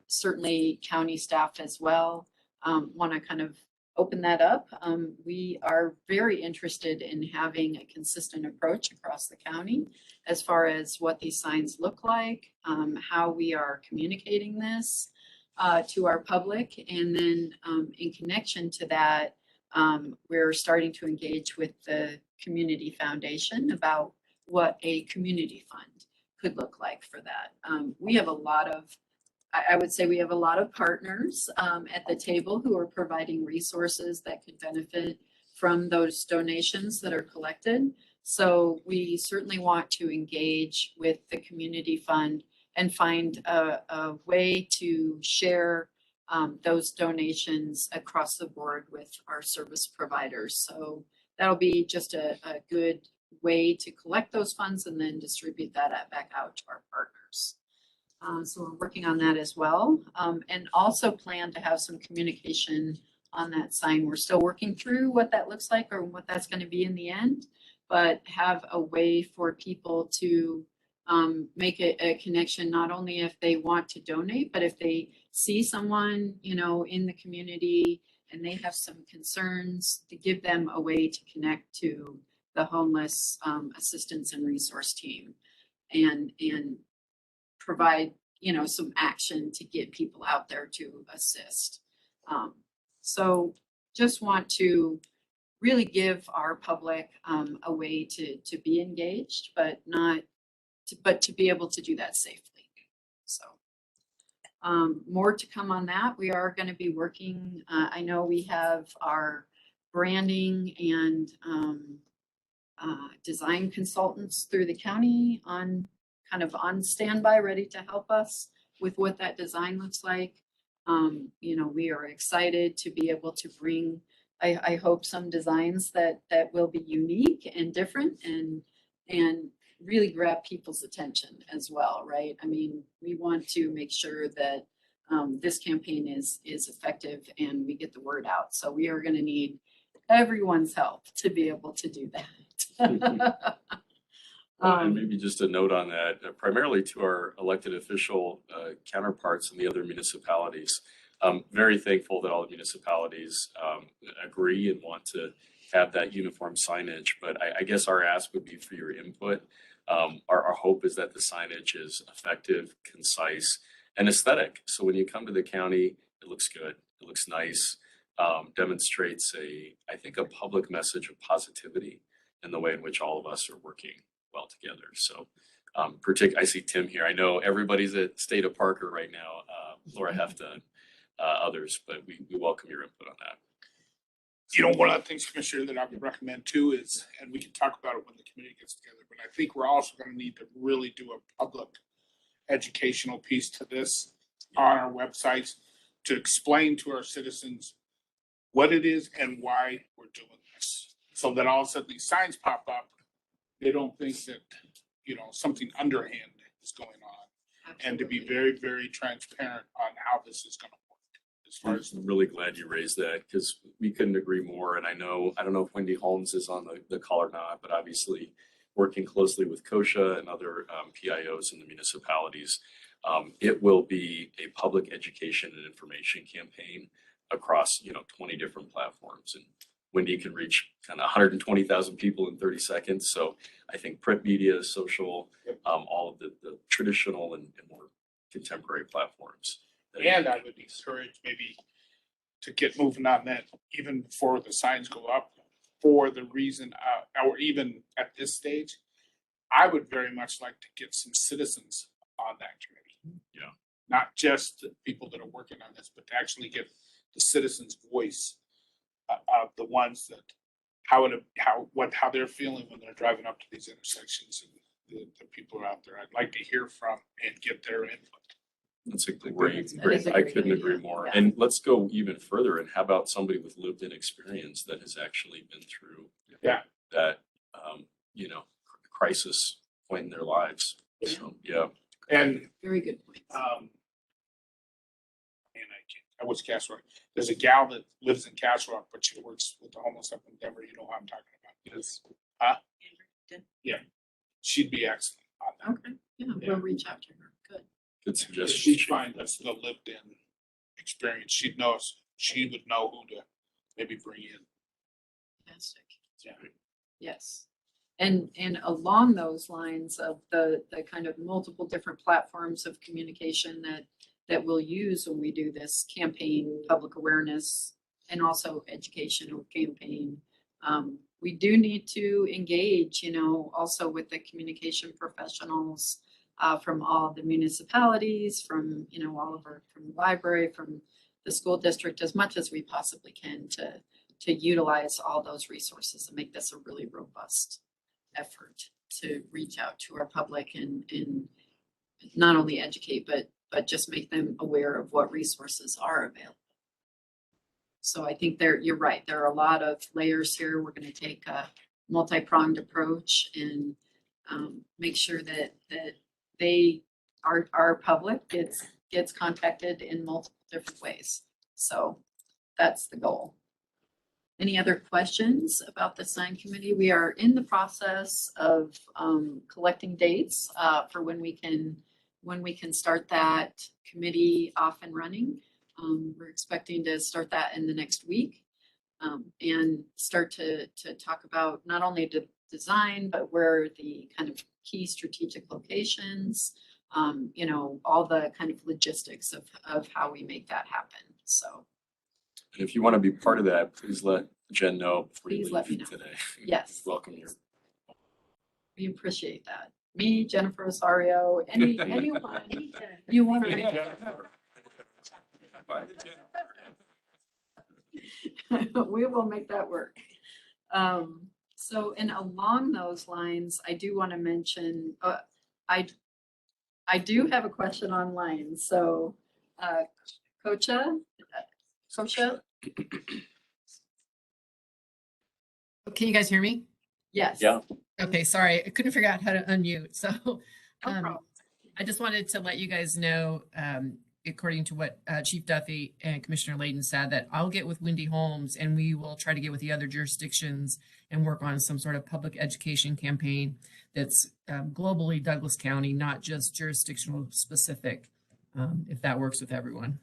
certainly county staff as well. Want to kind of open that up. We are very interested in having a consistent approach across the county as far as what these signs look like, how we are communicating this to our public, and then in connection to that, we're starting to engage with the community foundation about what a community fund could look like for that. We have a lot of, I would say we have a lot of partners at the table who are providing resources that could benefit from those donations that are collected. So we certainly want to engage with the community fund and find a way to share those donations across the board with our service providers. So that'll be just a good way to collect those funds and then distribute that back out to our partners. So we're working on that as well, and also plan to have some communication on that sign. We're still working through what that looks like or what that's going to be in the end, but have a way for people to make a connection, not only if they want to donate, but if they see someone, you know, in the community and they have some concerns, to give them a way to connect to the homeless assistance and resource team and provide, you know, some action to get people out there to assist. So just want to really give our public a way to be engaged, but to be able to do that safely. So more to come on that. We are going to be working, I know we have our branding and design consultants through the county on kind of on standby, ready to help us with what that design looks like. You know, we are excited to be able to bring, I hope, some designs that will be unique and different and really grab people's attention as well, right? I mean, we want to make sure that this campaign is effective and we get the word out. So we are going to need everyone's help to be able to do that. And maybe just a note on that, primarily to our elected official counterparts in the other municipalities. I'm very thankful that all the municipalities agree and want to have that uniform signage, but I guess our ask would be for your input. Our hope is that the signage is effective, concise, and aesthetic. So when you come to the county, it looks good, it looks nice, demonstrates I think a public message of positivity in the way in which all of us are working well together. So I see Tim here. I know everybody's at State of Parker right now, Laura Hefta, others, but we welcome your input on that. You know, one of the things, Commissioner, that I would recommend too is, and we can talk about it when the committee gets together, but I think we're also gonna need to really do a public educational piece to this on our websites to explain to our citizens what it is and why we're doing this. So that all of a sudden these signs pop up, they don't think that, you know, something underhand is going on. And to be very, very transparent on how this is gonna work. As far as I'm really glad you raised that because we couldn't agree more. And I don't know if Wendy Holmes is on the call or not, but obviously working closely with COSHA and other PIOs in the municipalities, it will be a public education and information campaign across, 20 different platforms. And Wendy can reach kind of 120,000 people in 30 seconds. So I think print media, social, all of the traditional and more contemporary platforms. and I would encourage maybe to get moving on that even before the signs go up for the reason, or even at this stage, I would very much like to get some citizens on that committee. Yeah. Not just the people that are working on this, but to actually get the citizens' voice of the ones that, how they're feeling when they're driving up to these intersections and the people are out there. I'd like to hear from and get their input. That's a great, That is a I great couldn't idea. agree more. Yeah. And let's go even further. And how about somebody with lived in experience that has actually been through that, crisis point in their lives? So, yeah. And Very good point. I was Castle Rock. There's a gal that lives in Castle Rock, but she works with the homeless up in Denver. You know who I'm talking about. Yes. Huh? Yeah. She'd be excellent on that. Okay, yeah, we'll reach out to her. Good. Good suggestion. She'd find that's the lived in experience. She would know who to maybe bring in. Fantastic. Yeah. Yes. And along those lines of the kind of multiple different platforms of communication that we'll use when we do this campaign, public awareness, and also educational campaign. We do need to engage, also with the communication professionals from all the municipalities, from, from the library, from the school district, as much as we possibly can to utilize all those resources and make this a really robust effort to reach out to our public and not only educate, but just make them aware of what resources are available. So I think you're right. There are a lot of layers here. We're going to take a multi-pronged approach and make sure that our public gets contacted in multiple different ways. So that's the goal. Any other questions about the sign committee? We are in the process of collecting dates for when we can start that committee off and running. We're expecting to start that in the next week and start to talk about not only the design, but where the kind of key strategic locations, all the kind of logistics of how we make that happen. So. And if you want to be part of that, please let Jen know before you Please let me leave know. today. Yes. Welcome here. We appreciate that. Me, Jennifer Osorio, anyone you want to. We will make that work. So, and along those lines, I do want to mention, I do have a question online. So, Kosha. Can you guys hear me? Yes. Yeah. Okay, sorry, I couldn't figure out how to unmute. So I just wanted to let you guys know, according to what Chief Duffy and Commissioner Layden said, that I'll get with Wendy Holmes and we will try to get with the other jurisdictions and work on some sort of public education campaign that's globally Douglas County, not just jurisdictional specific, if that works with everyone.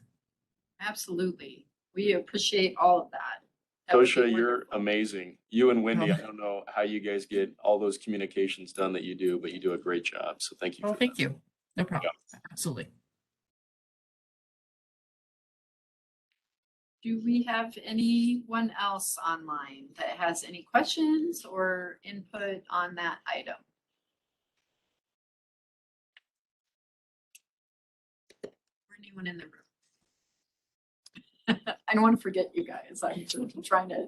Absolutely. We appreciate all of that. That would be Kosha, you're wonderful. amazing. You and Wendy, Oh. I don't know how you guys get all those communications done that you do, but you do a great job. So thank you. Oh, thank you. No problem. Absolutely. Do we have anyone else online that has any questions or input on that item? Anyone in the room? I don't want to forget you guys. I'm trying to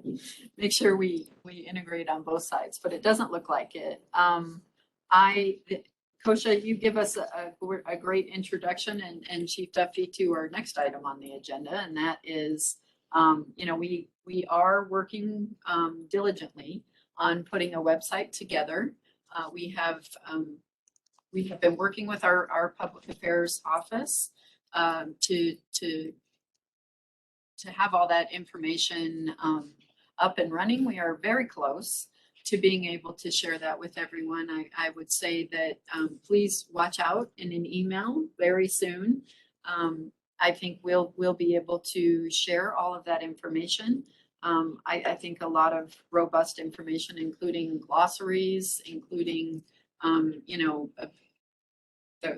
make sure we integrate on both sides, but it doesn't look like it. Kosha, you give us a great introduction and Chief Duffy to our next item on the agenda, and that is, we are working diligently on putting a website together. We have been working with our public affairs office to have all that information up and running. We are very close to being able to share that with everyone. I would say that please watch out in an email very soon. I think we'll be able to share all of that information. I think a lot of robust information, including glossaries, including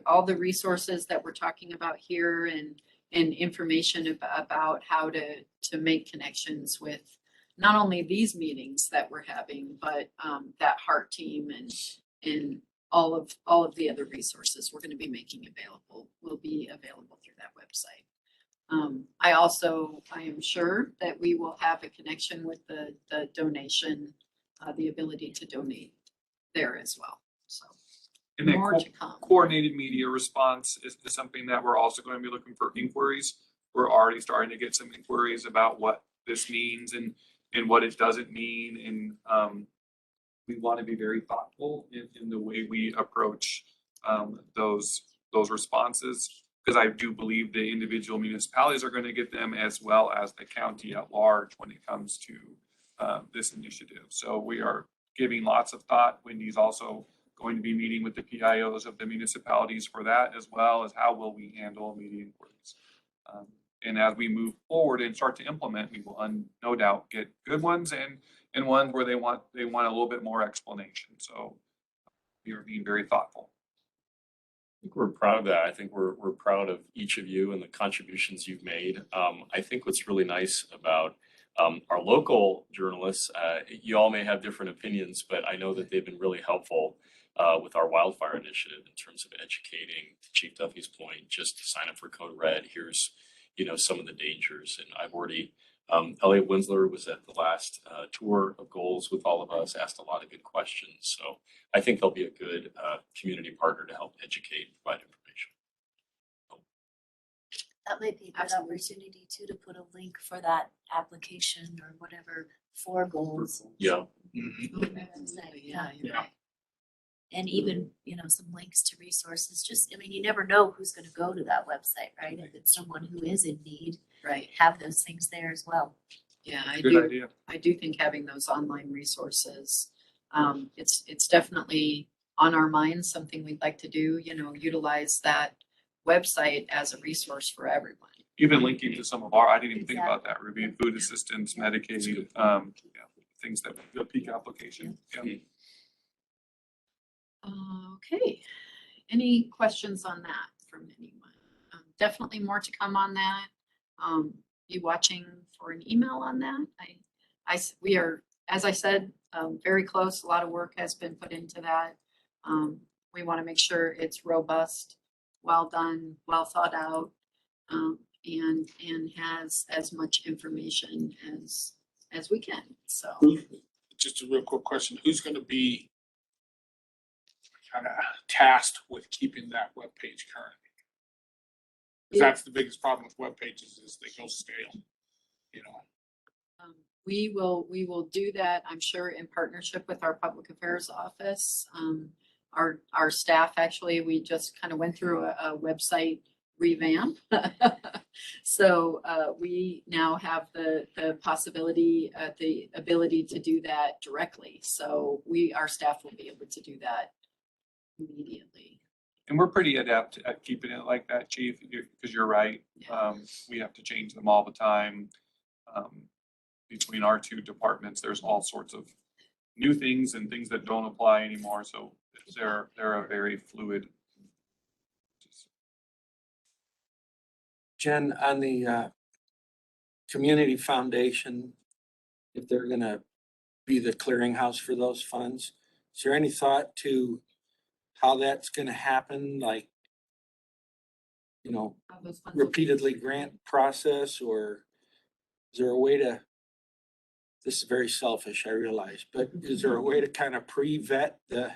all the resources that we're talking about here, and information about how to make connections with not only these meetings that we're having, but that HEART team and all of the other resources we're going to be making available will be available through that website. I am sure that we will have a connection with the donation, the ability to donate there as well. So And then more to come. coordinated media response is something that we're also going to be looking for inquiries. We're already starting to get some inquiries about what this means and what it doesn't mean. And we want to be very thoughtful in the way we approach those responses, because I do believe the individual municipalities are going to get them, as well as the county at large, when it comes to this initiative. So we are giving lots of thought. Wendy's also going to be meeting with the PIOs of the municipalities for that, as well as how will we handle media inquiries. And as we move forward and start to implement, we will no doubt get good ones and ones where they want a little bit more explanation. So we are being very thoughtful. I think we're proud of that. I think we're proud of each of you and the contributions you've made. I think what's really nice about our local journalists, you all may have different opinions, but I know that they've been really helpful with our wildfire initiative in terms of educating. To Chief Duffy's point, just to sign up for Code Red, here's some of the dangers. And I've already, Elliot Winsler was at the last tour of goals with all of us, asked a lot of good questions. So I think they'll be a good community partner to help educate and provide information. That might be a good opportunity too, to put a link for that application or whatever for goals. Yeah. Yeah. And even, some links to resources, you never know who's gonna go to that website, right? If it's someone who is in need, Right. have those things there as well. Yeah, Good idea. I do think having those online resources, it's definitely on our minds, something we'd like to do, utilize that website as a resource for everyone. Even linking to some of I didn't even think about that, reviewing food assistance, Medicaid, things that the peak application. Yeah. Okay, any questions on that from anyone? Definitely more to come on that. Be watching for an email on that. We are, as I said, very close. A lot of work has been put into that. We want to make sure it's robust, well done, well thought out, and has as much information as we can. So Just a real quick question, who's gonna be kind of tasked with keeping that webpage current? 'Cause that's the biggest problem with web pages, is they go stale, we will do that, I'm sure, in partnership with our public affairs office. Our staff, actually, we just kind of went through a website revamp. So we now have the possibility, the ability to do that directly. So our staff will be able to do that immediately. And we're pretty adept at keeping it like that, Chief, because you're right. We have to change them all the time. Between our two departments, there's all sorts of new things and things that don't apply anymore. So they're a very fluid. Jen, on the community foundation, if they're gonna be the clearinghouse for those funds, is there any thought to how that's gonna happen? Like, you know, How those funds will be repeatedly grant process, or is there a way to, this is very selfish, I realize, but is there a way to kind of pre-vet the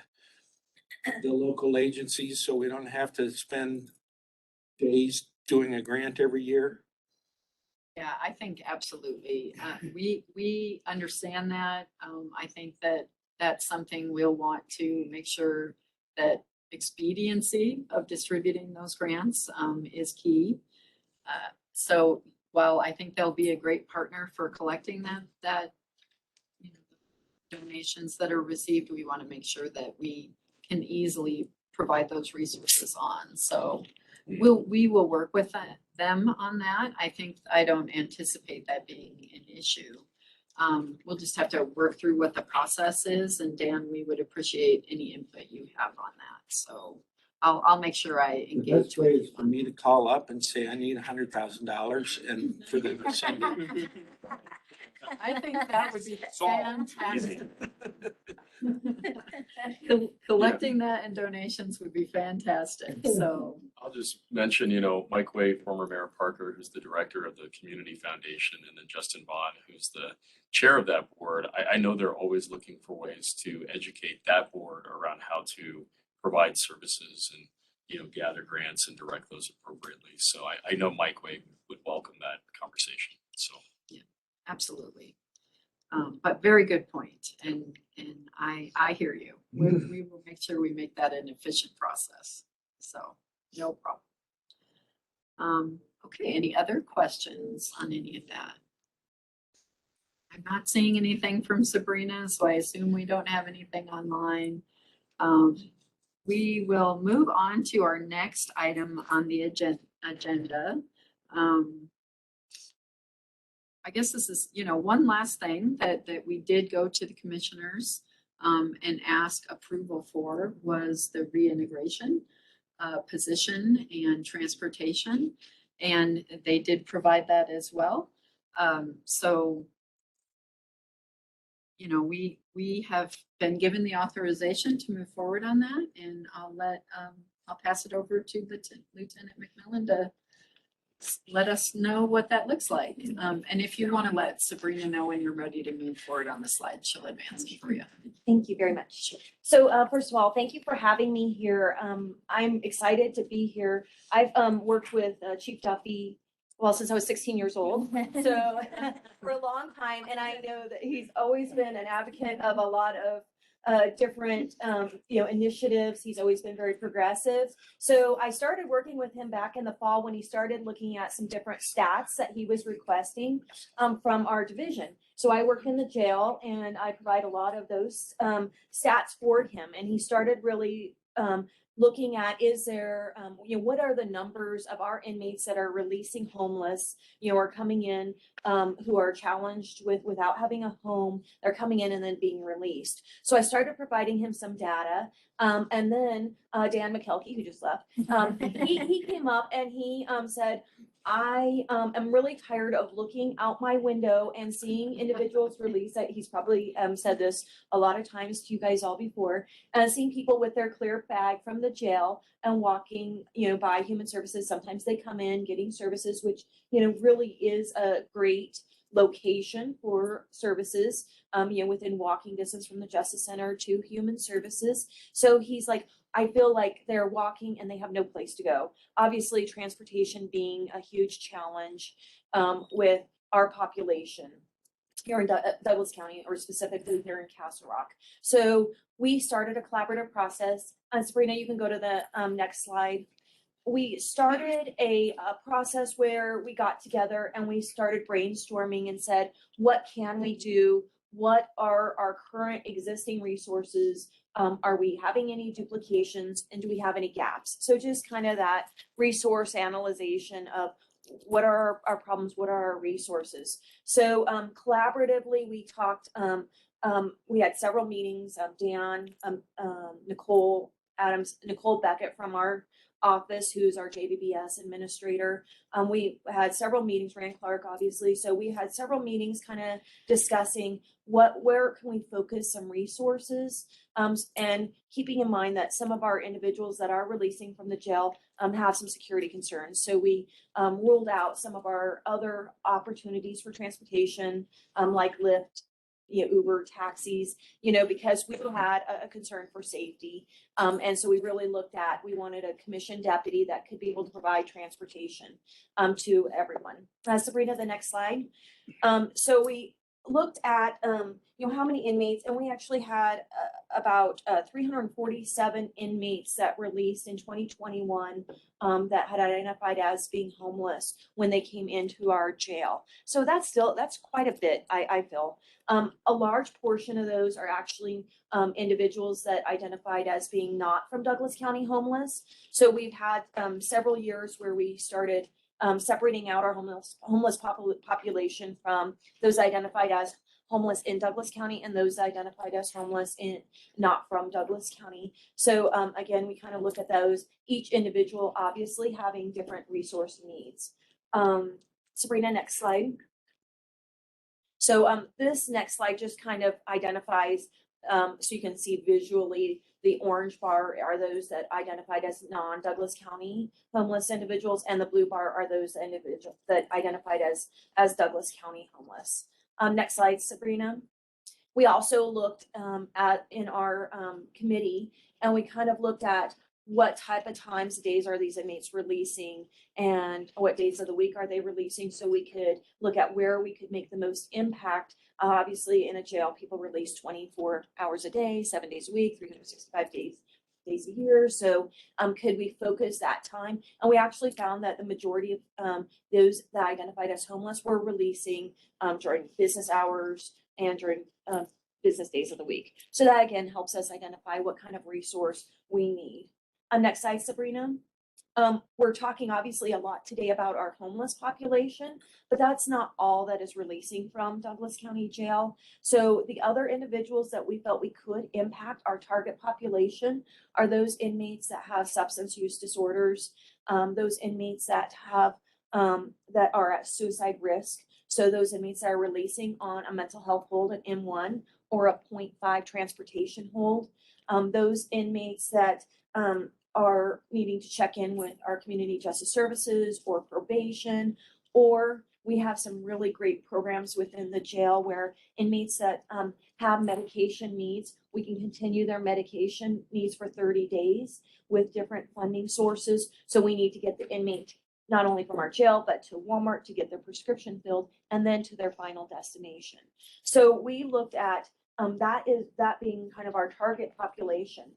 local agencies so we don't have to spend days doing a grant every year? Yeah, I think absolutely. We understand that. I think that that's something we'll want to make sure that expediency of distributing those grants is key. So while I think they'll be a great partner for collecting that you know, donations that are received, we want to make sure that we can easily provide those resources on. So we will work with them on that. I don't anticipate that being an issue. We'll just have to work through what the process is, and Dan, we would appreciate any input you have on that. So I'll make sure I The engage best way with is you. for me to call up and say, I need $100,000 and for them to send it. I think that would be fantastic. Collecting that and donations would be fantastic, so. I'll just mention, Mike Way, former Mayor Parker, who's the director of the Community Foundation, and then Justin Vaughn, who's the chair of that board. I know they're always looking for ways to educate that board around how to provide services and, gather grants and direct those appropriately. So I know Mike Way would welcome that conversation, so. Yeah, absolutely. But very good point, and I hear you. We will make sure we make that an efficient process, so no problem. Okay, any other questions on any of that? I'm not seeing anything from Sabrina, so I assume we don't have anything online. We will move on to our next item on the agenda. I guess this is, one last thing that we did go to the commissioners and ask approval for was the reintegration position and transportation. And they did provide that as well. So, we have been given the authorization to move forward on that, and I'll pass it over to Lieutenant McMillan to let us know what that looks like. And if you want to let Sabrina know when you're ready to move forward on the slide, she'll advance it for you. Thank you very much. So first of all, thank you for having me here. I'm excited to be here. I've worked with Chief Duffy, well, since I was 16 years old, so for a long time. And I know that he's always been an advocate of a lot of different, initiatives. He's always been very progressive. So I started working with him back in the fall when he started looking at some different stats that he was requesting from our division. So I work in the jail and I provide a lot of those stats for him. And he started really looking at, is there, what are the numbers of our inmates that are releasing homeless, or coming in who are challenged without having a home, they're coming in and then being released. So I started providing him some data. And then Dan McKelkey, who just left, he came up and he said, I am really tired of looking out my window and seeing individuals released. He's probably said this a lot of times to you guys all before, seeing people with their clear bag from the jail and walking, by human services. Sometimes they come in getting services, which, really is a great location for services, within walking distance from the Justice Center to human services. So he's like, I feel like they're walking and they have no place to go. Obviously, transportation being a huge challenge with our population here in Douglas County, or specifically here in Castle Rock. So we started a collaborative process. Sabrina, you can go to the next slide. We started a process where we got together and we started brainstorming and said, what can we do? What are our current existing resources? Are we having any duplications, and do we have any gaps? So just kind of that resource analyzation of what are our problems, what are our resources. So collaboratively, we talked, we had several meetings, Dan, Nicole Adams, Nicole Beckett from our office, who's our JBBS administrator. We had several meetings, Rand Clark, obviously. So we had several meetings kind of discussing where can we focus some resources, and keeping in mind that some of our individuals that are releasing from the jail have some security concerns. So we ruled out some of our other opportunities for transportation, like Lyft, Uber, taxis, because we had a concern for safety. And so we really we wanted a commissioned deputy that could be able to provide transportation to everyone. Sabrina, the next slide. So we looked at, how many inmates, and we actually had about 347 inmates that released in 2021 that had identified as being homeless when they came into our jail. So that's quite a bit, I feel. A large portion of those are actually individuals that identified as being not from Douglas County homeless. So we've had several years where we started separating out our homeless population from those identified as homeless in Douglas County and those identified as homeless not from Douglas County. So again, we kind of look at those, each individual obviously having different resource needs. Sabrina, next slide. So this next slide just kind of identifies, so you can see visually, the orange bar are those that identified as non-Douglas County homeless individuals, and the blue bar are those individuals that identified as Douglas County homeless. Next slide, Sabrina. We also looked in our committee, and we kind of looked at what type of times, days are these inmates releasing, and what days of the week are they releasing, so we could look at where we could make the most impact. Obviously, in a jail, people release 24 hours a day, 7 days a week, 365 days a year. So could we focus that time? And we actually found that the majority of those that identified as homeless were releasing during business hours and during business days of the week. So that again helps us identify what kind of resource we need. Next slide, Sabrina. We're talking obviously a lot today about our homeless population, but that's not all that is releasing from Douglas County Jail. So the other individuals that we felt we could impact our target population are those inmates that have substance use disorders, those inmates that have that are at suicide risk. So those inmates that are releasing on a mental health hold, an M1, or a 0.5 transportation hold. Those inmates that are needing to check in with our community justice services or probation, or we have some really great programs within the jail where inmates that have medication needs, we can continue their medication needs for 30 days with different funding sources. So we need to get the inmate not only from our jail, but to Walmart to get their prescription filled and then to their final destination. So we looked at that being kind of our target population.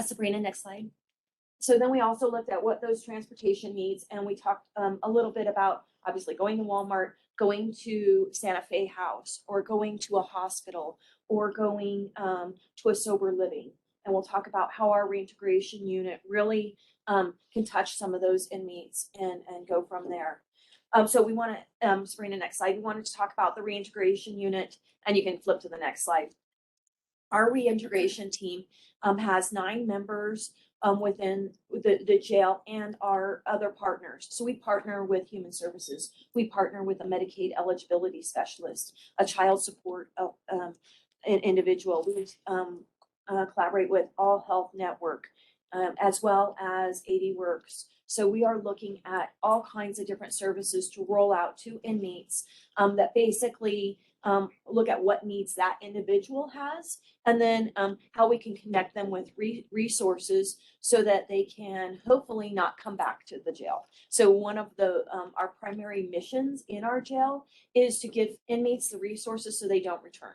Sabrina, next slide. So then we also looked at what those transportation needs, and we talked a little bit about obviously going to Walmart, going to Santa Fe House, or going to a hospital, or going to a sober living. And we'll talk about how our reintegration unit really can touch some of those inmates and go from there. So we want to, Sabrina, next slide. We wanted to talk about the reintegration unit, and you can flip to the next slide. Our reintegration team has 9 members within the jail and our other partners. So we partner with Human Services. We partner with a Medicaid eligibility specialist, a child support individual. We collaborate with All Health Network, as well as 80 Works. So we are looking at all kinds of different services to roll out to inmates that basically look at what needs that individual has, and then how we can connect them with resources so that they can hopefully not come back to the jail. So one of our primary missions in our jail is to give inmates the resources so they don't return.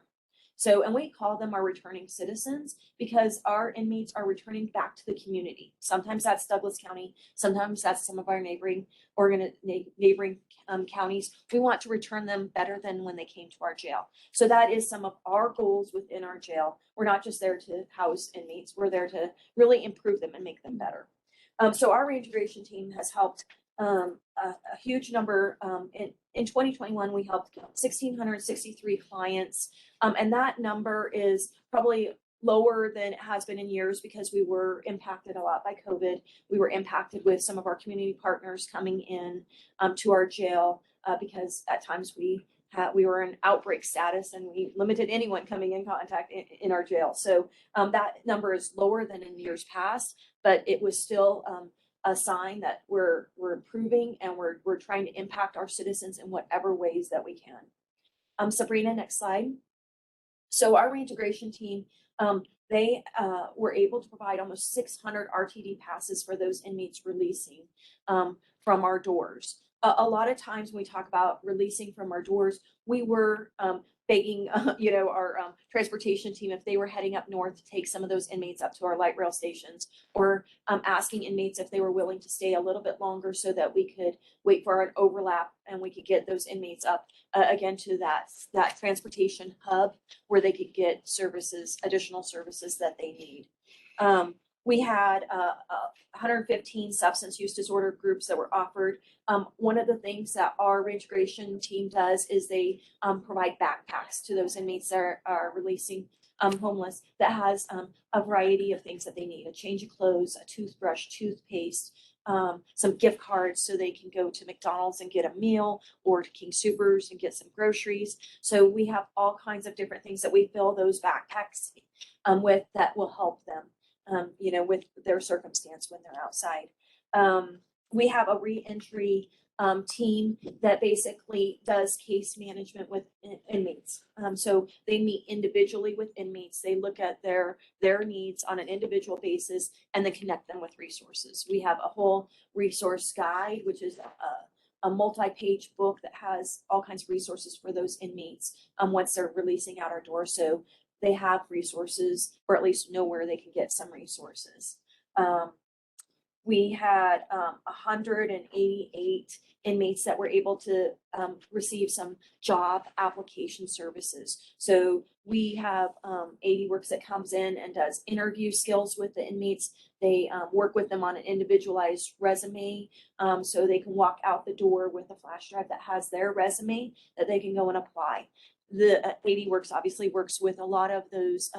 So, and we call them our returning citizens because our inmates are returning back to the community. Sometimes that's Douglas County, sometimes that's some of our neighboring counties. We want to return them better than when they came to our jail. So that is some of our goals within our jail. We're not just there to house inmates, we're there to really improve them and make them better. So our reintegration team has helped a huge number. In 2021, we helped 1,663 clients, and that number is probably lower than it has been in years because we were impacted a lot by COVID. We were impacted with some of our community partners coming in to our jail because at times we were in outbreak status and we limited anyone coming in contact in our jail. So that number is lower than in years past, but it was still a sign that we're improving and we're trying to impact our citizens in whatever ways that we can. Sabrina, next slide. So our reintegration team, they were able to provide almost 600 RTD passes for those inmates releasing from our doors. A lot of times when we talk about releasing from our doors, we were begging, our transportation team if they were heading up north to take some of those inmates up to our light rail stations, or asking inmates if they were willing to stay a little bit longer so that we could wait for an overlap and we could get those inmates up again to that transportation hub where they could get additional services that they need. We had 115 substance use disorder groups that were offered. One of the things that our reintegration team does is they provide backpacks to those inmates that are releasing homeless that has a variety of things that they need: a change of clothes, a toothbrush, toothpaste, some gift cards so they can go to McDonald's and get a meal, or to King Soopers and get some groceries. So we have all kinds of different things that we fill those backpacks with that will help them. With their circumstance when they're outside. We have a reentry team that basically does case management with inmates. So they meet individually with inmates. They look at their needs on an individual basis and then connect them with resources. We have a whole resource guide, which is a multi-page book that has all kinds of resources for those inmates once they're releasing out our door. So they have resources, or at least know where they can get some resources. We had 188 inmates that were able to receive some job application services. So we have 80 Works that comes in and does interview skills with the inmates. They work with them on an individualized resume, so they can walk out the door with a flash drive that has their resume that they can go and apply. The 80 Works obviously works with a lot of those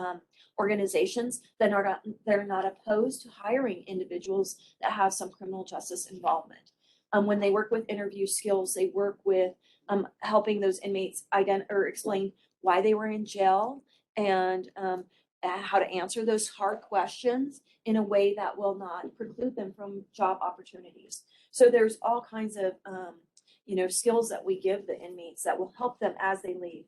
organizations that are not opposed to hiring individuals that have some criminal justice involvement. When they work with interview skills, they work with helping those inmates explain why they were in jail and how to answer those hard questions in a way that will not preclude them from job opportunities. So there's all kinds of skills that we give the inmates that will help them as they leave.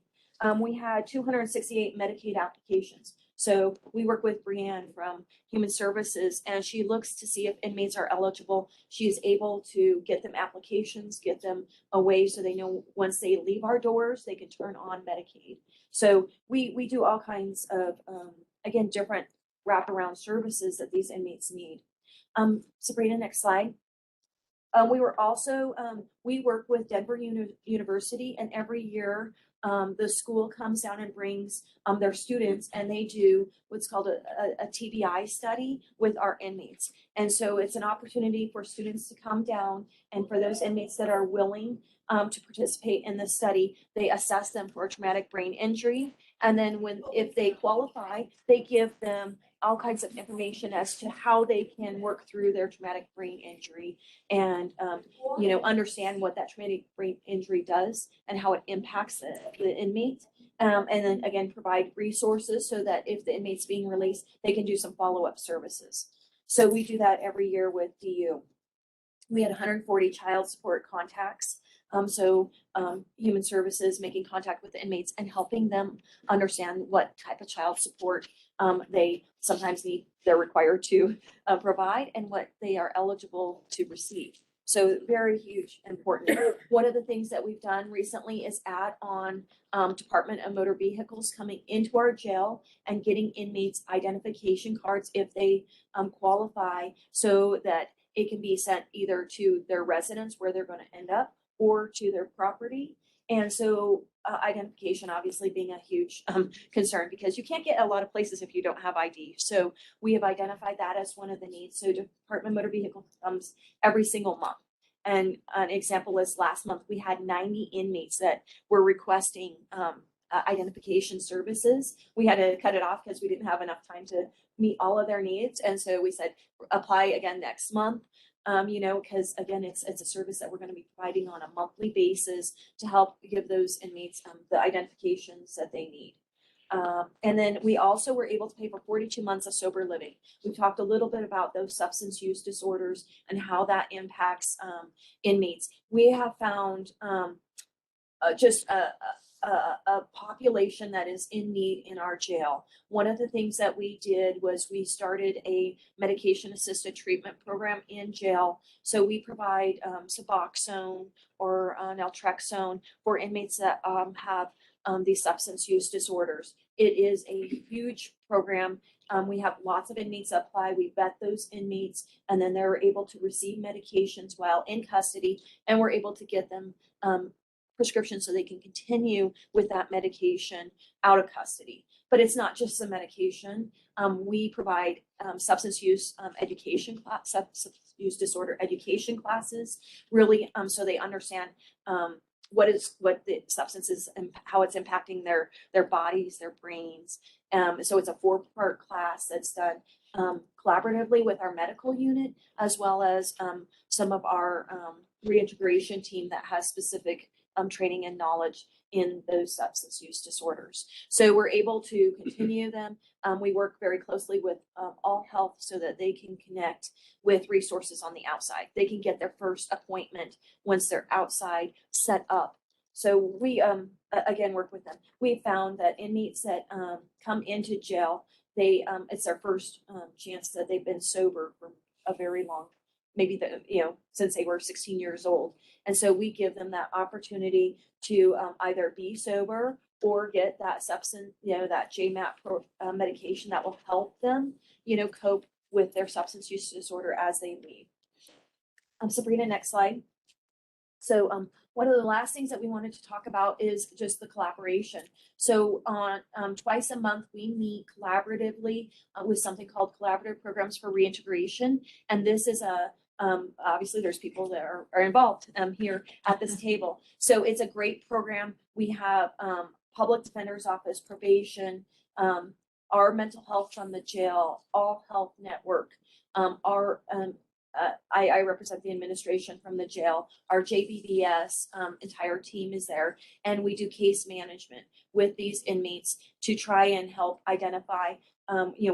We had 268 Medicaid applications. So we work with Brianne from Human Services, and she looks to see if inmates are eligible. She is able to get them applications, get them away so they know once they leave our doors, they can turn on Medicaid. So we do all kinds of, again, different wraparound services that these inmates need. Sabrina, next slide. We were also, we work with Denver University, and every year the school comes down and brings their students, and they do what's called a TBI study with our inmates. And so it's an opportunity for students to come down, and for those inmates that are willing to participate in this study, they assess them for a traumatic brain injury. And then if they qualify, they give them all kinds of information as to how they can work through their traumatic brain injury and, understand what that traumatic brain injury does and how it impacts the inmate. And then again, provide resources so that if the inmate's being released, they can do some follow-up services. So we do that every year with DU. We had 140 child support contacts. Human Services making contact with the inmates and helping them understand what type of child support they sometimes need, they're required to provide, and what they are eligible to receive. So very huge, important. One of the things that we've done recently is add on Department of Motor Vehicles coming into our jail and getting inmates identification cards if they qualify, so that it can be sent either to their residence where they're going to end up or to their property. And so identification obviously being a huge concern, because you can't get a lot of places if you don't have ID. So we have identified that as one of the needs. So Department of Motor Vehicle comes every single month. And an example is last month we had 90 inmates that were requesting identification services. We had to cut it off because we didn't have enough time to meet all of their needs. And so we said, apply again next month. Because again, it's a service that we're going to be providing on a monthly basis to help give those inmates the identifications that they need. And then we also were able to pay for 42 months of sober living. We talked a little bit about those substance use disorders and how that impacts inmates. We have found just a population that is in need in our jail. One of the things that we did was we started a medication assisted treatment program in jail. So we provide Suboxone or naltrexone for inmates that have these substance use disorders. It is a huge program. We have lots of inmates apply. We vet those inmates, and then they're able to receive medications while in custody, and we're able to get them prescriptions so they can continue with that medication out of custody. But it's not just the medication. We provide substance use education substance use disorder education classes, really, so they understand what the substance is and how it's impacting their bodies, their brains. So it's a 4-part class that's done collaboratively with our medical unit, as well as some of our reintegration team that has specific training and knowledge in those substance use disorders. So we're able to continue them. We work very closely with All Health so that they can connect with resources on the outside. They can get their first appointment once they're outside set up. So we, again, work with them. We found that inmates that come into jail, it's their first chance that they've been sober for a very long, maybe since they were 16 years old. And so we give them that opportunity to either be sober or get that substance, that JMAP medication that will help them, cope with their substance use disorder as they leave. Sabrina, next slide. So one of the last things that we wanted to talk about is just the collaboration. So on twice a month, we meet collaboratively with something called Collaborative Programs for Reintegration. And this is obviously there's people that are involved here at this table. So it's a great program. We have Public Defender's Office, probation, our mental health from the jail, All Health Network, I represent the administration from the jail. Our JBBS entire team is there, and we do case management with these inmates to try and help identify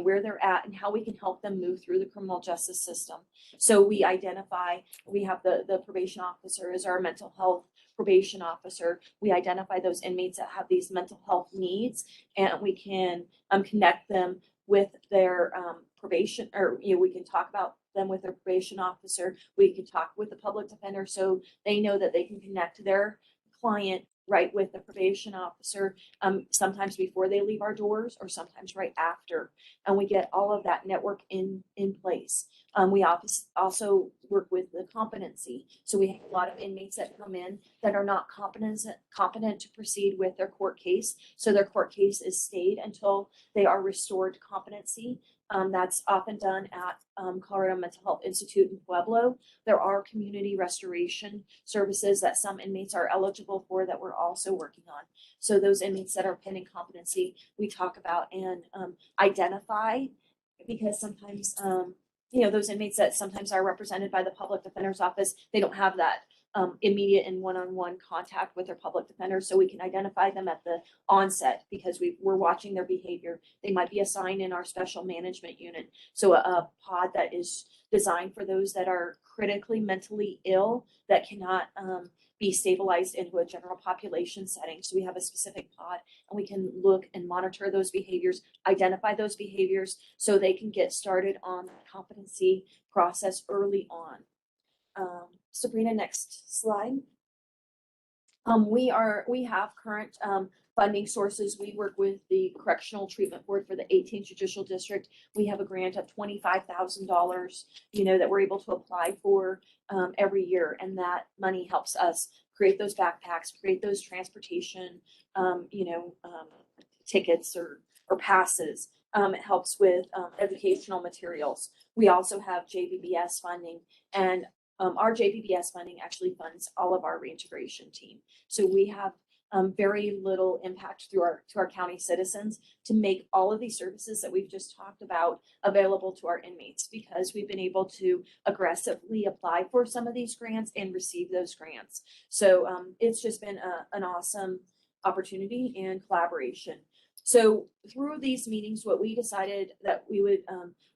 where they're at and how we can help them move through the criminal justice system. So we have the probation officer as our mental health probation officer. We identify those inmates that have these mental health needs, and we can connect them with their probation, or we can talk about them with their probation officer. We can talk with the public defender so they know that they can connect their client right with the probation officer, sometimes before they leave our doors or sometimes right after. And we get all of that network in place. We also work with the competency. So we have a lot of inmates that come in that are not competent to proceed with their court case. So their court case is stayed until they are restored to competency. That's often done at Colorado Mental Health Institute in Pueblo. There are community restoration services that some inmates are eligible for that we're also working on. So those inmates that are pending competency, we talk about and identify, because sometimes, those inmates that sometimes are represented by the public defender's office, they don't have that immediate and one-on-one contact with their public defender. So we can identify them at the onset because we're watching their behavior. They might be assigned in our special management unit. So a pod that is designed for those that are critically mentally ill that cannot be stabilized into a general population setting. So we have a specific pod, and we can look and monitor those behaviors, identify those behaviors so they can get started on the competency process early on. Sabrina, next slide. We have current funding sources. We work with the Correctional Treatment Board for the 18th Judicial District. We have a grant of $25,000, that we're able to apply for every year, and that money helps us create those backpacks, create those transportation, tickets or passes. It helps with educational materials. We also have JBBS funding, and our JBBS funding actually funds all of our reintegration team. So we have very little impact to our county citizens to make all of these services that we've just talked about available to our inmates, because we've been able to aggressively apply for some of these grants and receive those grants. So it's just been an awesome opportunity and collaboration. So through these meetings, what we decided that we would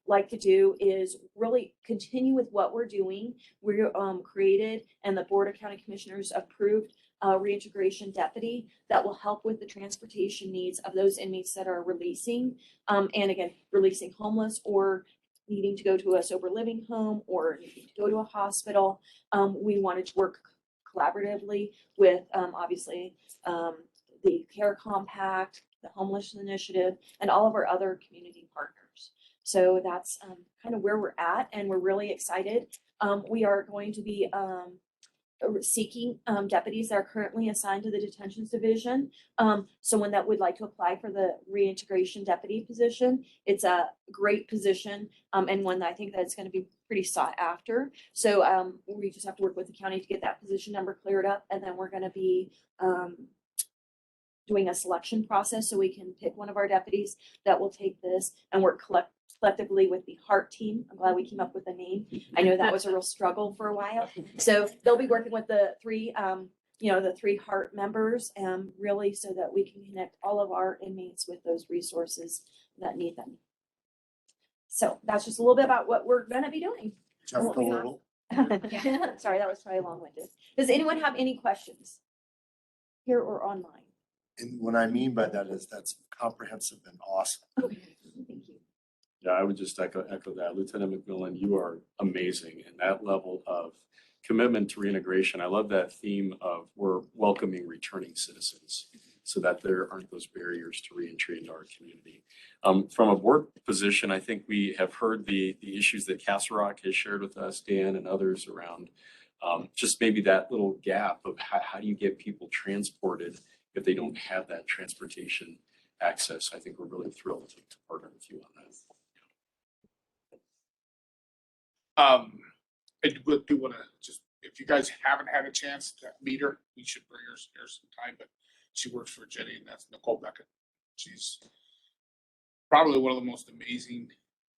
like to do is really continue with what we're doing. We created, and the Board of County Commissioners approved, a reintegration deputy that will help with the transportation needs of those inmates that are releasing, and again, releasing homeless or needing to go to a sober living home or needing to go to a hospital. We wanted to work collaboratively with obviously the Care Compact, the Homeless Initiative, and all of our other community partners. So that's kind of where we're at, and we're really excited. We are going to be seeking deputies that are currently assigned to the detentions division. Someone that would like to apply for the reintegration deputy position. It's a great position, and one that I think that it's going to be pretty sought after. So we just have to work with the county to get that position number cleared up, and then we're going to be doing a selection process so we can pick one of our deputies that will take this and work collectively with the HEART team. I'm glad we came up with a name. I know that was a real struggle for a while. So they'll be working with the three, the three HEART members, really so that we can connect all of our inmates with those resources that need them. So that's just a little bit about what we're going to be doing. Just a little. Sorry, that was probably long-winded. Does anyone have any questions here or online? And what I mean by that is that's comprehensive and awesome. Okay, thank you. Yeah, I would just echo that. Lieutenant McMillan, you are amazing, and that level of commitment to reintegration. I love that theme of we're welcoming returning citizens so that there aren't those barriers to reentry into our community. From a board position, I think we have heard the issues that Castle Rock has shared with us, Dan and others, around just maybe that little gap of how do you get people transported if they don't have that transportation access. I think we're really thrilled to partner with you on that. I do want to just, if you guys haven't had a chance to meet her, you should bring her here sometime, but she works for Jenny, and that's Nicole Beckett. She's probably one of the most amazing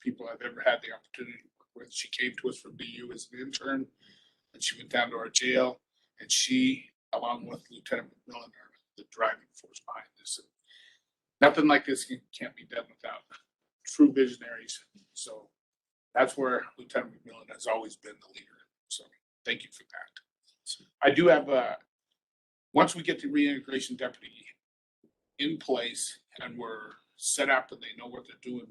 people I've ever had the opportunity to work with. She came to us from BU as an intern, and she went down to our jail, and she, along with Lieutenant McMillan, are the driving force behind this. And nothing like this can't be done without true visionaries. So that's where Lieutenant McMillan has always been the leader. So thank you for that. I do have once we get the reintegration deputy in place and we're set up and they know what they're doing,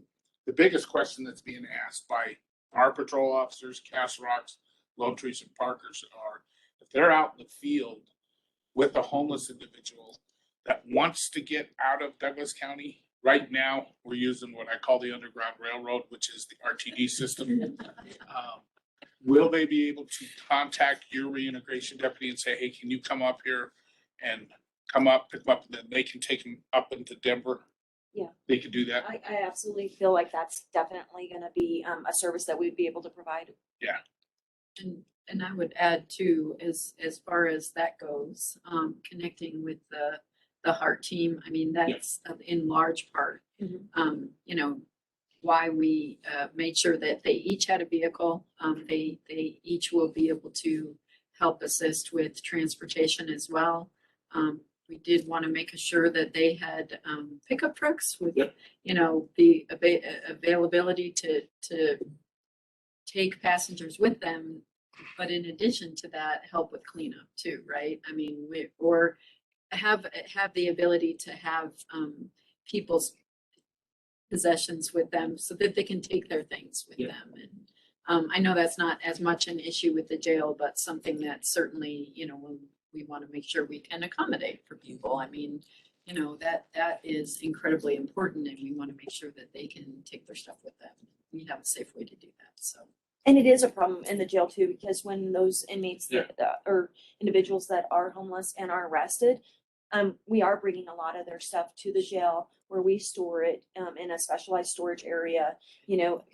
the biggest question that's being asked by our patrol officers, Castle Rocks, Lone Trees, and Parkers are, if they're out in the field with a homeless individual that wants to get out of Douglas County. Right now, we're using what I call the Underground Railroad, which is the RTD system. Will they be able to contact your reintegration deputy and say, hey, can you come up here and pick them up, and then they can take them up into Denver? Yeah. They can do that? I absolutely feel like that's definitely going to be a service that we'd be able to provide. Yeah. And I would add too, as far as that goes, connecting with the HEART team. I mean, that's in large part, why we made sure that they each had a vehicle. They each will be able to help assist with transportation as well. We did want to make sure that they had pickup trucks with, the availability to take passengers with them. But in addition to that, help with cleanup too, right? I mean, or have the ability to have people's possessions with them so that they can take their things with them. And I know that's not as much an issue with the jail, but something that certainly, when we want to make sure we can accommodate for people. I mean, that is incredibly important, and we want to make sure that they can take their stuff with them. We have a safe way to do that. So. And it is a problem in the jail too, because when those inmates or individuals that are homeless and are arrested, we are bringing a lot of their stuff to the jail where we store it in a specialized storage area,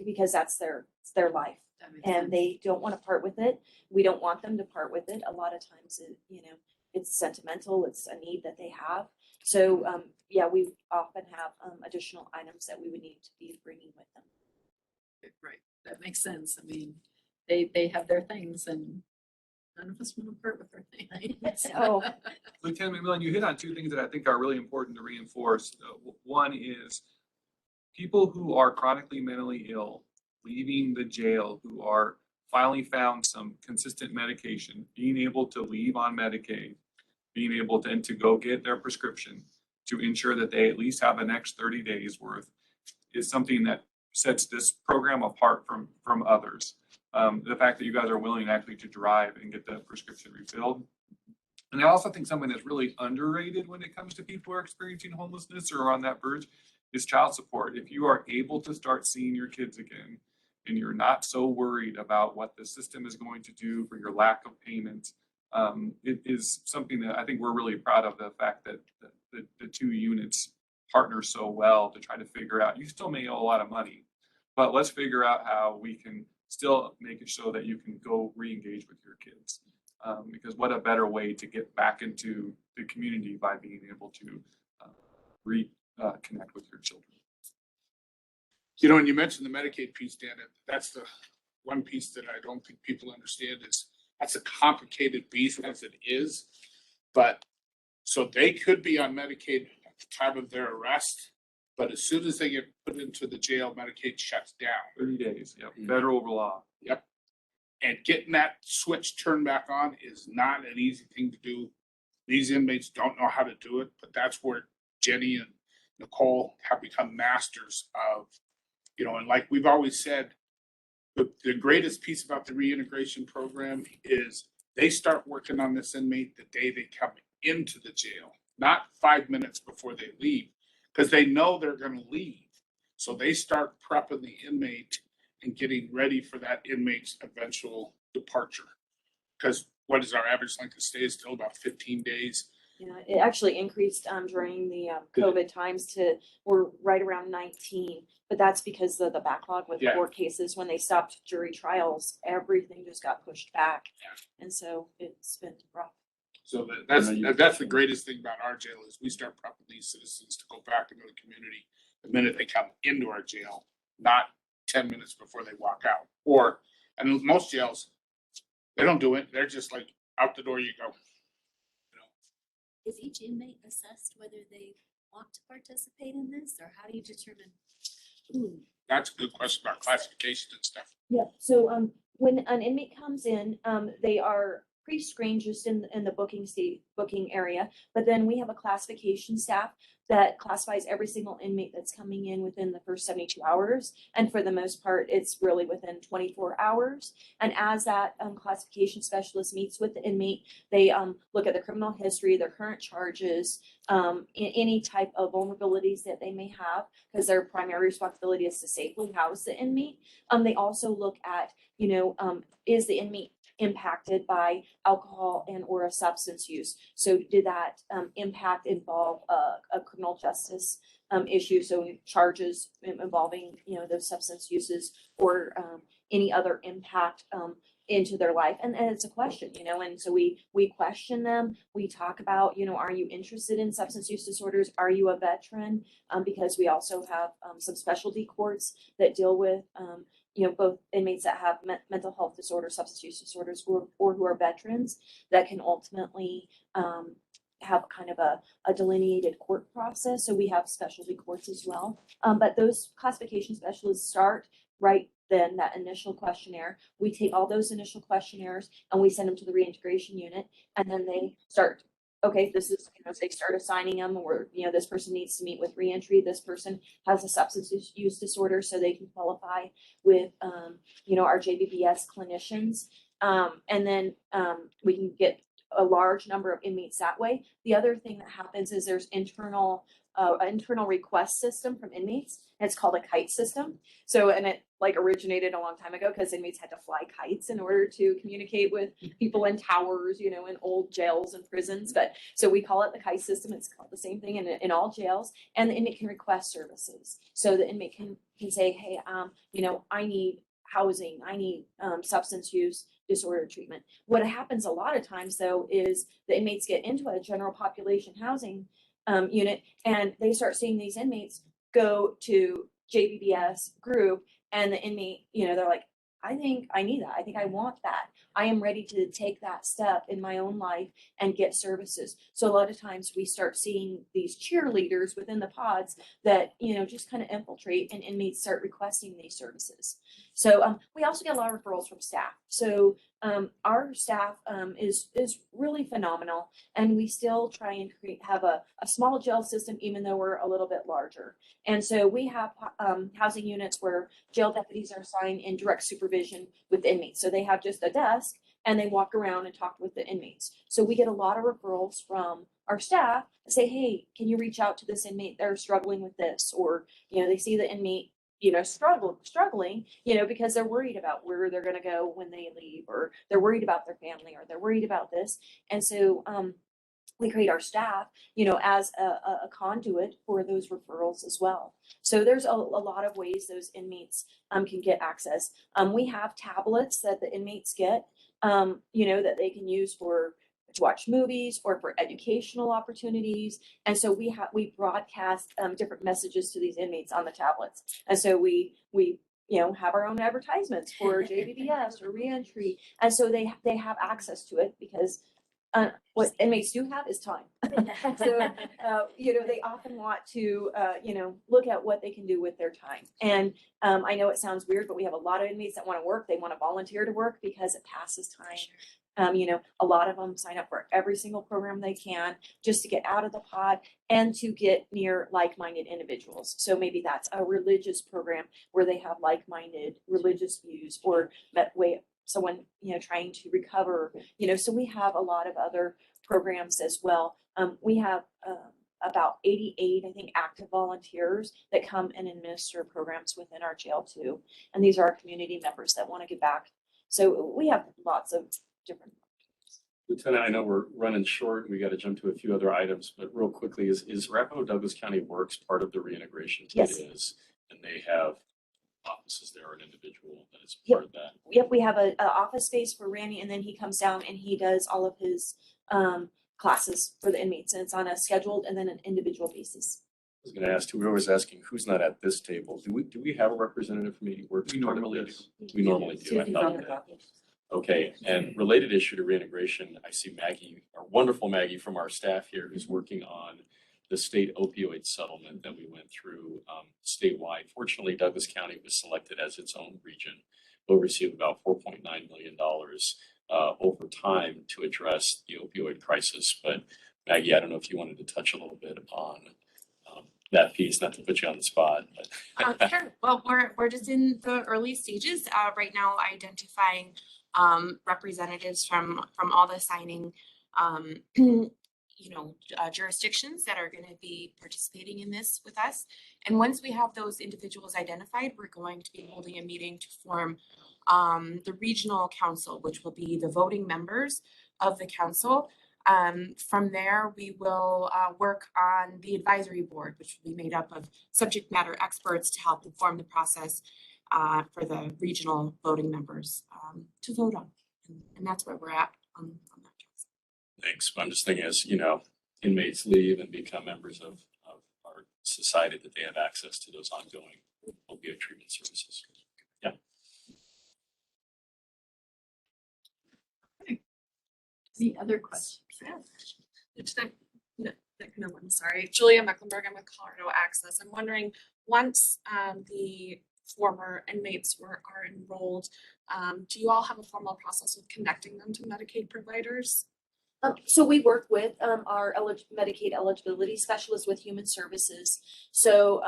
because that's their life, and they don't want to part with it. We don't want them to part with it. A lot of times, it's sentimental, it's a need that they have. So, yeah, we often have, additional items that we would need to be bringing with them. Right, that makes sense. I mean, they have their things and none of us want to part with our things. So, Lieutenant McMillan, you hit on two things that I think are really important to reinforce. One is people who are chronically mentally ill, leaving the jail, who are finally found some consistent medication, being able to leave on Medicaid, being able to go get their prescription to ensure that they at least have the next 30 days worth is something that sets this program apart from others. The fact that you guys are willing actually to drive and get the prescription refilled. And I also think something that's really underrated when it comes to people who are experiencing homelessness or on that verge is child support. If you are able to start seeing your kids again and you're not so worried about what the system is going to do for your lack of payment, it is something that I think we're really proud of, the fact that the two units partner so well to try to figure out, you still may owe a lot of money, but let's figure out how we can still make it so that you can go re-engage with your kids. Because what a better way to get back into the community by being able to reconnect with your children. You know, when you mentioned the Medicaid piece, Dan, that's the one piece that I don't think people understand is that's a complicated beast as it is. But so they could be on Medicaid at the time of their arrest, but as soon as they get put into the jail, Medicaid shuts down. 30 days, yep, federal law. Yep. And getting that switch turned back on is not an easy thing to do. These inmates don't know how to do it, but that's where Jenny and Nicole have become masters of, you know, and like we've always said, the greatest piece about the reintegration program is they start working on this inmate the day they come into the jail, not 5 minutes before they leave, because they know they're going to leave. So they start prepping the inmate and getting ready for that inmate's eventual departure. Because what is our average length of stay? Is still about 15 days. Yeah, it actually increased during the COVID times to, we're right around 19, but that's because of the backlog with court cases. When they stopped jury trials, everything just got pushed back. And so it's been rough. So that's the greatest thing about our jail is we start prepping these citizens to go back into the community the minute they come into our jail, not 10 minutes before they walk out. Or, and most jails, they don't do it. They're just like, out the door you go. Is each inmate assessed whether they want to participate in this, or how do you determine who? That's a good question about classification and stuff. Yeah, so when an inmate comes in, they are pre-screened just in the booking area, but then we have a classification staff that classifies every single inmate that's coming in within the first 72 hours. And for the most part, it's really within 24 hours. And as that classification specialist meets with the inmate, they look at the criminal history, their current charges, any type of vulnerabilities that they may have, because their primary responsibility is to safely house the inmate. They also look at, is the inmate impacted by alcohol and or a substance use? So did that impact involve a criminal justice issue? So charges involving, those substance uses or any other impact into their life. And it's a question, and so we question them. We talk about, are you interested in substance use disorders? Are you a veteran? Because we also have some specialty courts that deal with both inmates that have mental health disorders, substance use disorders, or who are veterans that can ultimately have kind of a delineated court process. So we have specialty courts as well. But those classification specialists start right then, that initial questionnaire. We take all those initial questionnaires and we send them to the reintegration unit, and then they start, okay, this is, they start assigning them, or, this person needs to meet with reentry. This person has a substance use disorder, so they can qualify with, our JBBS clinicians. And then we can get a large number of inmates that way. The other thing that happens is there's internal request system from inmates. And it's called a kite system. So, and it originated a long time ago because inmates had to fly kites in order to communicate with people in towers, in old jails and prisons. But so we call it the kite system. It's called the same thing in all jails. And the inmate can request services. So the inmate can say, hey, I need housing, I need substance use disorder treatment. What happens a lot of times though is the inmates get into a general population housing unit and they start seeing these inmates go to JBBS group and the inmate, they're like, I think I need that. I think I want that. I am ready to take that step in my own life and get services. So a lot of times we start seeing these cheerleaders within the pods that, just kind of infiltrate and inmates start requesting these services. So we also get a lot of referrals from staff. So our staff is really phenomenal, and we still try and have a small jail system, even though we're a little bit larger. And so we have housing units where jail deputies are assigned in direct supervision with inmates. So they have just a desk and they walk around and talk with the inmates. So we get a lot of referrals from our staff and say, hey, can you reach out to this inmate? They're struggling with this, or they see the inmate struggling, because they're worried about where they're going to go when they leave, or they're worried about their family, or they're worried about this. And so we create our staff, as a conduit for those referrals as well. So there's a lot of ways those inmates can get access. We have tablets that the inmates get, that they can use to watch movies or for educational opportunities. And so we broadcast different messages to these inmates on the tablets. And so we have our own advertisements for JBBS or reentry. And so they have access to it because what inmates do have is time. So, they often want to, look at what they can do with their time. And I know it sounds weird, but we have a lot of inmates that want to work. They want to volunteer to work because it passes time. A lot of them sign up for every single program they can just to get out of the pod and to get near like-minded individuals. So maybe that's a religious program where they have like-minded religious views, or someone, trying to recover, so we have a lot of other programs as well. We have about 88, I think, active volunteers that come and administer programs within our jail too. And these are our community members that want to give back. So we have lots of different. Lieutenant, I know we're running short. We got to jump to a few other items, but real quickly, is Arapahoe Douglas County Works part of the reintegration? Yes. It is, and they have offices there, an individual that is part of that. Yep, we have a office space for Randy, and then he comes down and he does all of his classes for the inmates, and it's on a scheduled and then an individual basis. I was going to ask, we were always asking who's not at this table. Do we have a representative from 80 Works? We normally do. We normally do. I thought that. Okay, and related issue to reintegration, I see Maggie, our wonderful Maggie from our staff here, who's working on the state opioid settlement that we went through statewide. Fortunately, Douglas County was selected as its own region. We'll receive about $4.9 million over time to address the opioid crisis. But Maggie, I don't know if you wanted to touch a little bit on that piece, not to put you on the spot. But. Sure. Well, we're just in the early stages right now, identifying representatives from all the signing jurisdictions that are going to be participating in this with us. And once we have those individuals identified, we're going to be holding a meeting to form the regional council, which will be the voting members of the council. From there, we will work on the advisory board, which will be made up of subject matter experts to help inform the process for the regional voting members to vote on. And that's where we're at on that. Thanks. I'm just thinking as, inmates leave and become members of our society, that they have access to those ongoing opioid treatment services. Yeah. Any other questions? Sorry, Julia Mecklenburg. I'm with Colorado Access. I'm wondering, once the former inmates are enrolled, do you all have a formal process of connecting them to Medicaid providers? So we work with our Medicaid eligibility specialist with Human Services. So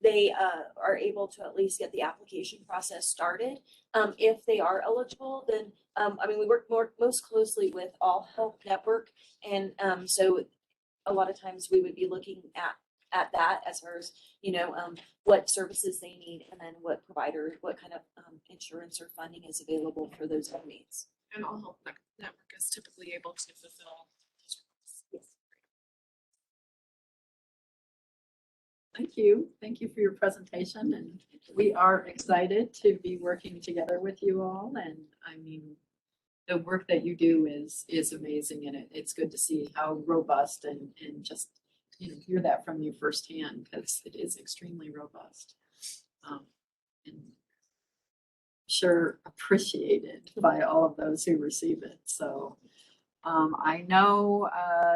they are able to at least get the application process started. If they are eligible, then we work most closely with All Health Network, and so a lot of times we would be looking at that as far as what services they need, and then what kind of insurance or funding is available for those inmates. And All Health Network is typically able to fulfill those requests. Yes. Thank you. Thank you for your presentation, and we are excited to be working together with you all. And the work that you do is amazing, and it's good to see how robust and just, hear that from you firsthand, because it is extremely robust. And sure appreciated by all of those who receive it. So I know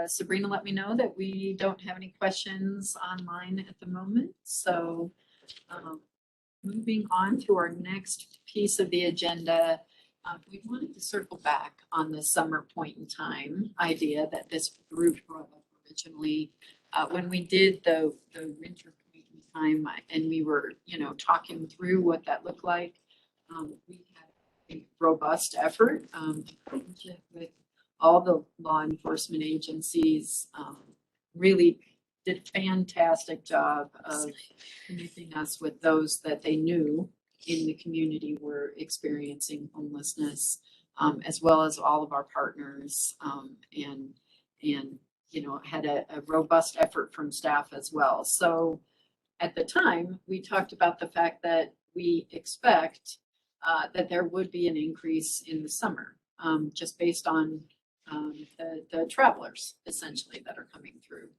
Sabrina let me know that we don't have any questions online at the moment. So moving on to our next piece of the agenda, we wanted to circle back on the summer point in time idea that this group brought up originally when we did the winter point in time, and we were, talking through what that looked like. We had a robust effort with all the law enforcement agencies, really did a fantastic job of connecting us with those that they knew in the community were experiencing homelessness, as well as all of our partners, and had a robust effort from staff as well. So at the time, we talked about the fact that we expect that there would be an increase in the summer, just based on the travelers essentially that are coming through.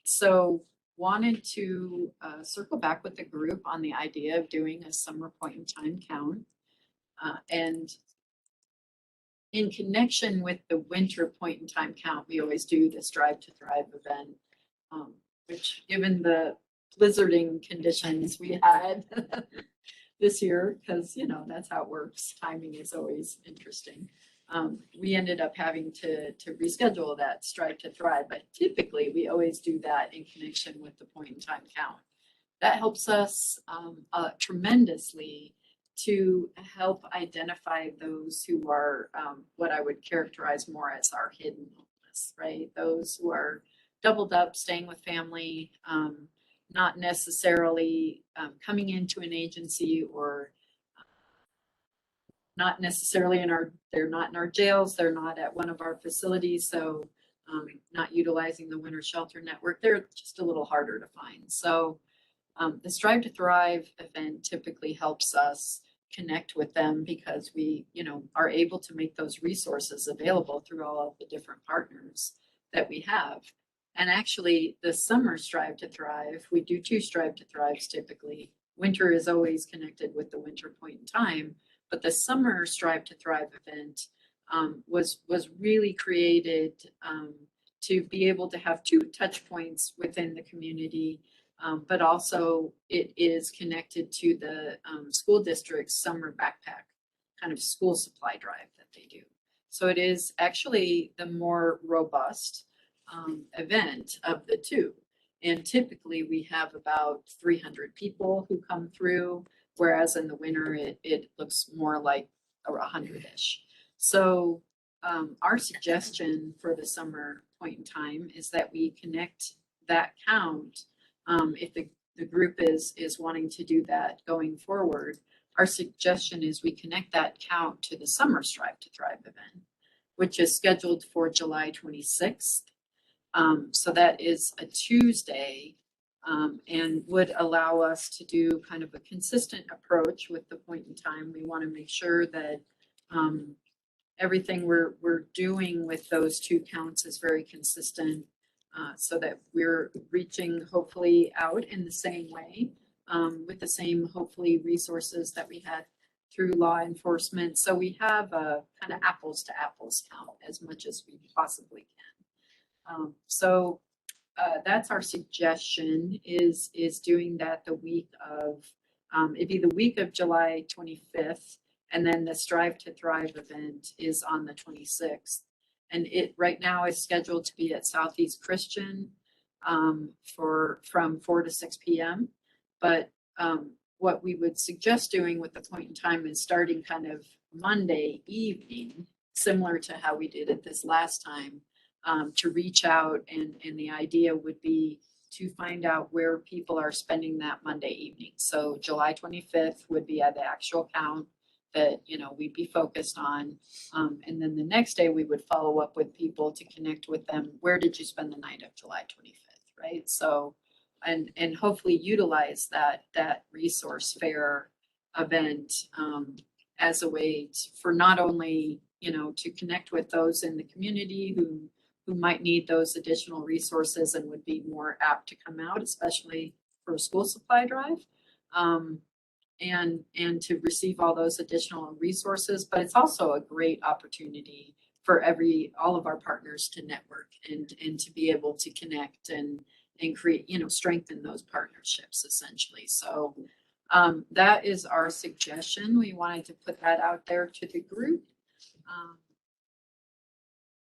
So wanted to circle back with the group on the idea of doing a summer point in time count. And in connection with the winter point in time count, we always do this Drive to Thrive event, which, given the blizzarding conditions we had this year, because that's how it works. Timing is always interesting. We ended up having to reschedule that Strive to Thrive, but typically we always do that in connection with the point in time count. That helps us tremendously to help identify those who are what I would characterize more as our hidden homeless, right? Those who are doubled up, staying with family, not necessarily coming into an agency, or not necessarily they're not in our jails, they're not at one of our facilities, so not utilizing the winter shelter network. They're just a little harder to find. So the Strive to Thrive event typically helps us connect with them, because we, are able to make those resources available through all of the different partners that we have. And actually, the summer Strive to Thrive, we do 2 Strive to Thrives typically. Winter is always connected with the winter point in time, but the summer Strive to Thrive event was really created to be able to have 2 touch points within the community, but also it is connected to the school district's summer backpack kind of school supply drive that they do. So it is actually the more robust event of the 2. And typically we have about 300 people who come through, whereas in the winter it looks more like 100-ish. So our suggestion for the summer point in time is that we connect that count. If the group is wanting to do that going forward, our suggestion is we connect that count to the summer Strive to Thrive event, which is scheduled for July 26th. So that is a Tuesday, and would allow us to do kind of a consistent approach with the point in time. We want to make sure that everything we're doing with those 2 counts is very consistent, so that we're reaching hopefully out in the same way, with the same hopefully resources that we had through law enforcement. So we have a kind of apples to apples count as much as we possibly can. So that's our suggestion, is doing that the week of, it'd be the week of July 25th, and then the Strive to Thrive event is on the 26th. And it right now is scheduled to be at Southeast Christian from 4 to 6 p.m. But what we would suggest doing with the point in time is starting kind of Monday evening, similar to how we did it this last time, to reach out, and the idea would be to find out where people are spending that Monday evening. So July 25th would be at the actual count that we'd be focused on, and then the next day we would follow up with people to connect with them. Where did you spend the night of July 25th, right? So and hopefully utilize that resource fair event as a way for not only, to connect with those in the community who might need those additional resources and would be more apt to come out, especially for a school supply drive. And to receive all those additional resources, but it's also a great opportunity for all of our partners to network and to be able to connect and create, strengthen those partnerships essentially. So that is our suggestion. We wanted to put that out there to the group.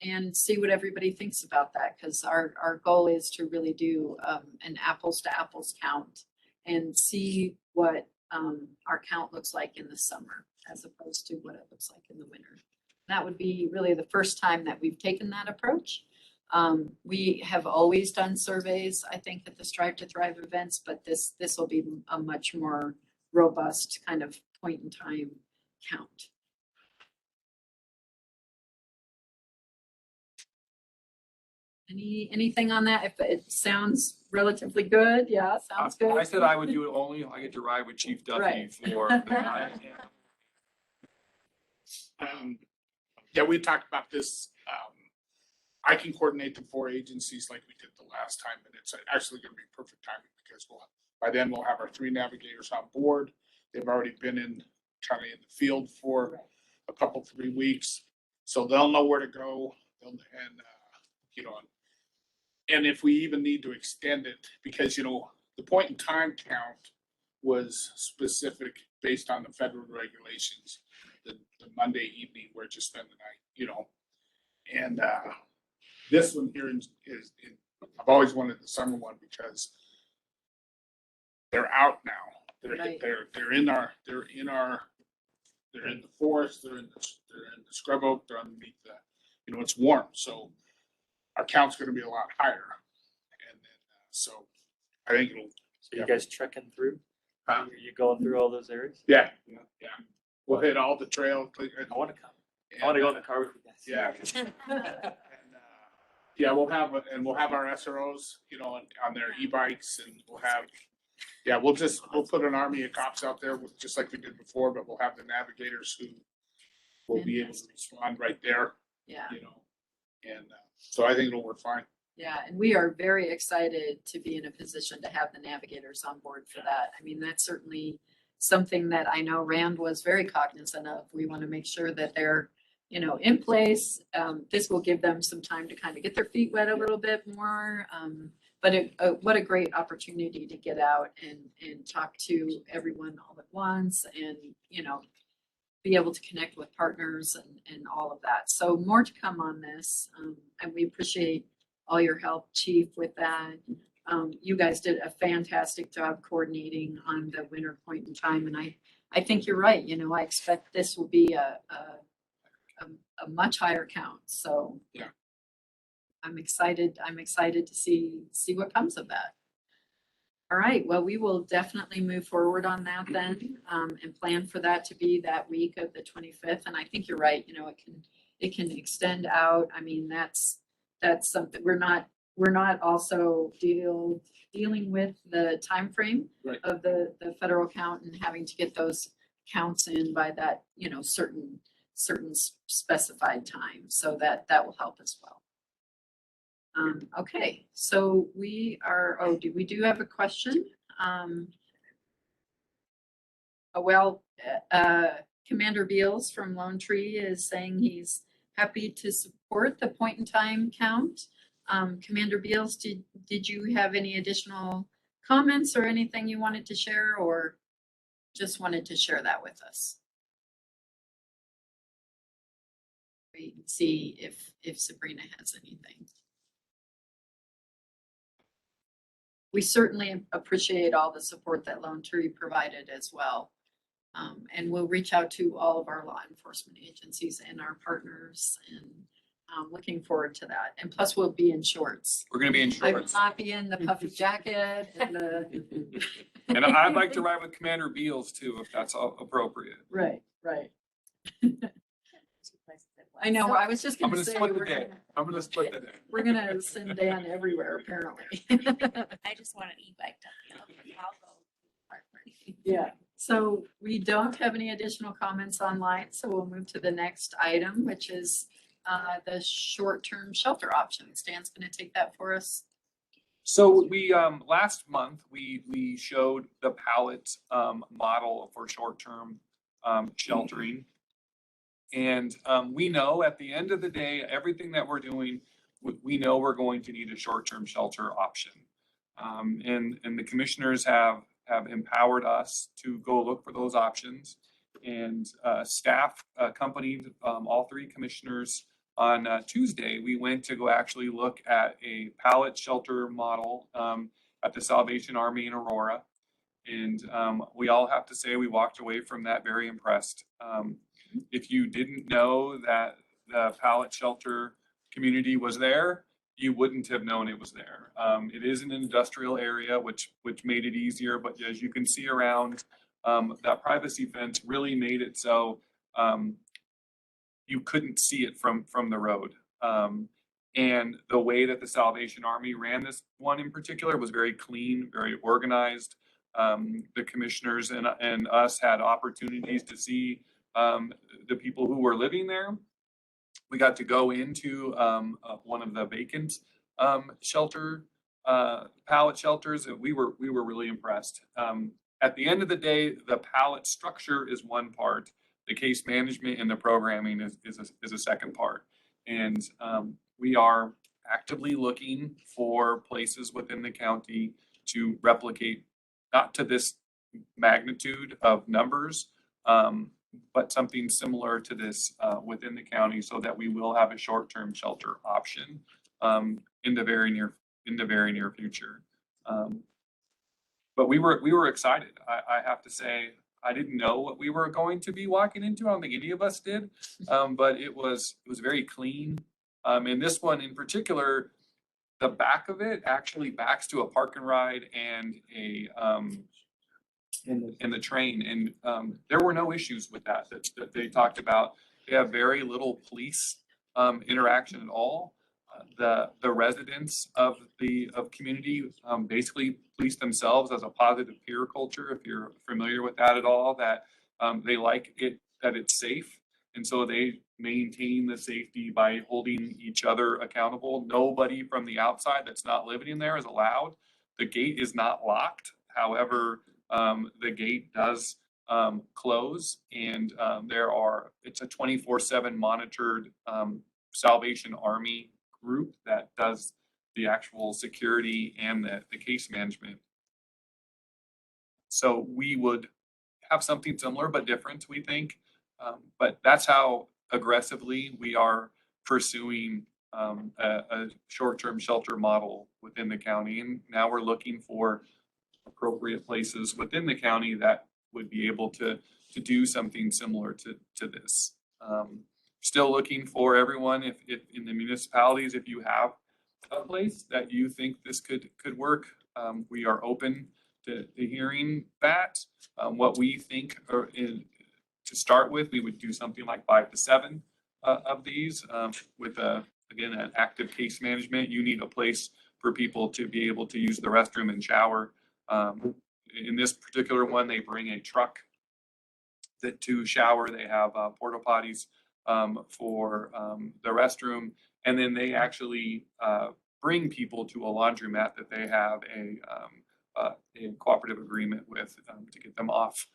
And see what everybody thinks about that, because our goal is to really do an apples to apples count and see what our count looks like in the summer as opposed to what it looks like in the winter. That would be really the first time that we've taken that approach. We have always done surveys, I think, at the Strive to Thrive events, but this will be a much more robust kind of point in time count. Anything on that? If it sounds relatively good, yeah, sounds good. I said I would do it only if I get to ride with Chief Duffy Right. for the night. Yeah, we talked about this. I can coordinate the 4 agencies like we did the last time, and it's actually gonna be perfect timing because by then we'll have our 3 navigators on board. They've already been kind of in the field for a couple, 3 weeks. So they'll know where to go. And if we even need to extend it, because, the point in time count was specific based on the federal regulations, the Monday evening where you spend the night, and this one here is I've always wanted the summer one because they're out now. They're in the forest, they're in the scrub oak, they're underneath it's warm, so our count's gonna be a lot higher. And then, so I think it'll. So you guys trekking through? Are you going through all those areas? Yeah. We'll hit all the trails. I want to come. I want to go in the car with you guys. Yeah. Yeah, we'll have our SROs, on their e-bikes, and we'll put an army of cops out there just like we did before, but we'll have the navigators who will be able to respond right there. Yeah. And so I think it'll work fine. Yeah, and we are very excited to be in a position to have the navigators on board for that. I mean, that's certainly something that I know Rand was very cognizant of. We want to make sure that they're, in place. This will give them some time to kind of get their feet wet a little bit more. But what a great opportunity to get out and talk to everyone all at once and, be able to connect with partners and all of that. So more to come on this. And we appreciate all your help, Chief, with that. You guys did a fantastic job coordinating on the winter point in time. And I think you're right. I expect this will be a much higher count. So yeah, I'm excited to see what comes of that. All right, well, we will definitely move forward on that then, and plan for that to be that week of the 25th. And I think you're right, it can extend out. I mean, that's something we're not also dealing with the time frame of the federal count and having to get those counts in by that, certain specified time. So that will help as well. Okay, so we do have a question? Commander Beals from Lone Tree is saying he's happy to support the point in time count. Commander Beals, did you have any additional comments or anything you wanted to share, or just wanted to share that with us? Wait and see if Sabrina has anything. We certainly appreciate all the support that Lone Tree provided as well. And we'll reach out to all of our law enforcement agencies and our partners, and looking forward to that. And plus we'll be in shorts. We're going to be in I will shorts. not be in the puffy jacket and the. And I'd like to ride with Commander Beals too, if that's appropriate. Right. I know, I was just I'm gonna going to say, split the day. I'm going to split the day. we're gonna send Dan everywhere apparently. I just want an e-bike to help. I'll go. Yeah, So we don't have any additional comments online, so we'll move to the next item, which is the short-term shelter options. Dan's gonna take that for us. So we, last month, we showed the pallet, model for short-term, sheltering. And, we know at the end of the day, everything that we're doing, we know we're going to need a short-term shelter option. And the commissioners have empowered us to go look for those options. And, staff accompanied, all three commissioners on Tuesday. We went to go actually look at a pallet shelter model at the Salvation Army in Aurora. And we all have to say we walked away from that very impressed. If you didn't know that the pallet shelter community was there, you wouldn't have known it was there. It is an industrial area, which made it easier, but as you can see around, that privacy fence really made it so you couldn't see it from the road. And the way that the Salvation Army ran this one in particular was very clean, very organized. The commissioners and us had opportunities to see the people who were living there. We got to go into one of the vacant shelter pallet shelters, and we were really impressed. At the end of the day, the pallet structure is one part. The case management and the programming is a second part. And we are actively looking for places within the county to replicate, not to this magnitude of numbers, but something similar to this within the county, so that we will have a short-term shelter option in the very near future. But we were excited. I have to say, I didn't know what we were going to be walking into. I don't think any of us did, but it was very clean. And this one in particular, the back of it actually backs to a park and ride and in the train, and there were no issues with that they talked about. They have very little police interaction at all. The residents of community basically police themselves as a positive peer culture, if you're familiar with that at all, that they like it, that it's safe. And so they maintain the safety by holding each other accountable. Nobody from the outside that's not living in there is allowed. The gate is not locked. However, the gate does close, and it's a 24/7 monitored Salvation Army group that does the actual security and the case management. So we would have something similar but different, we think. But that's how aggressively we are pursuing a short-term shelter model within the county. And now we're looking for appropriate places within the county that would be able to do something similar to this. Still looking for everyone, if in the municipalities, if you have a place that you think this could work, we are open to hearing that. What we think to start with, we would do something like 5 to 7 of these with again, an active case management. You need a place for people to be able to use the restroom and shower. In this particular one, they bring a truck to shower. They have porta potties for the restroom, and then they actually bring people to a laundromat that they have a cooperative agreement with to get them off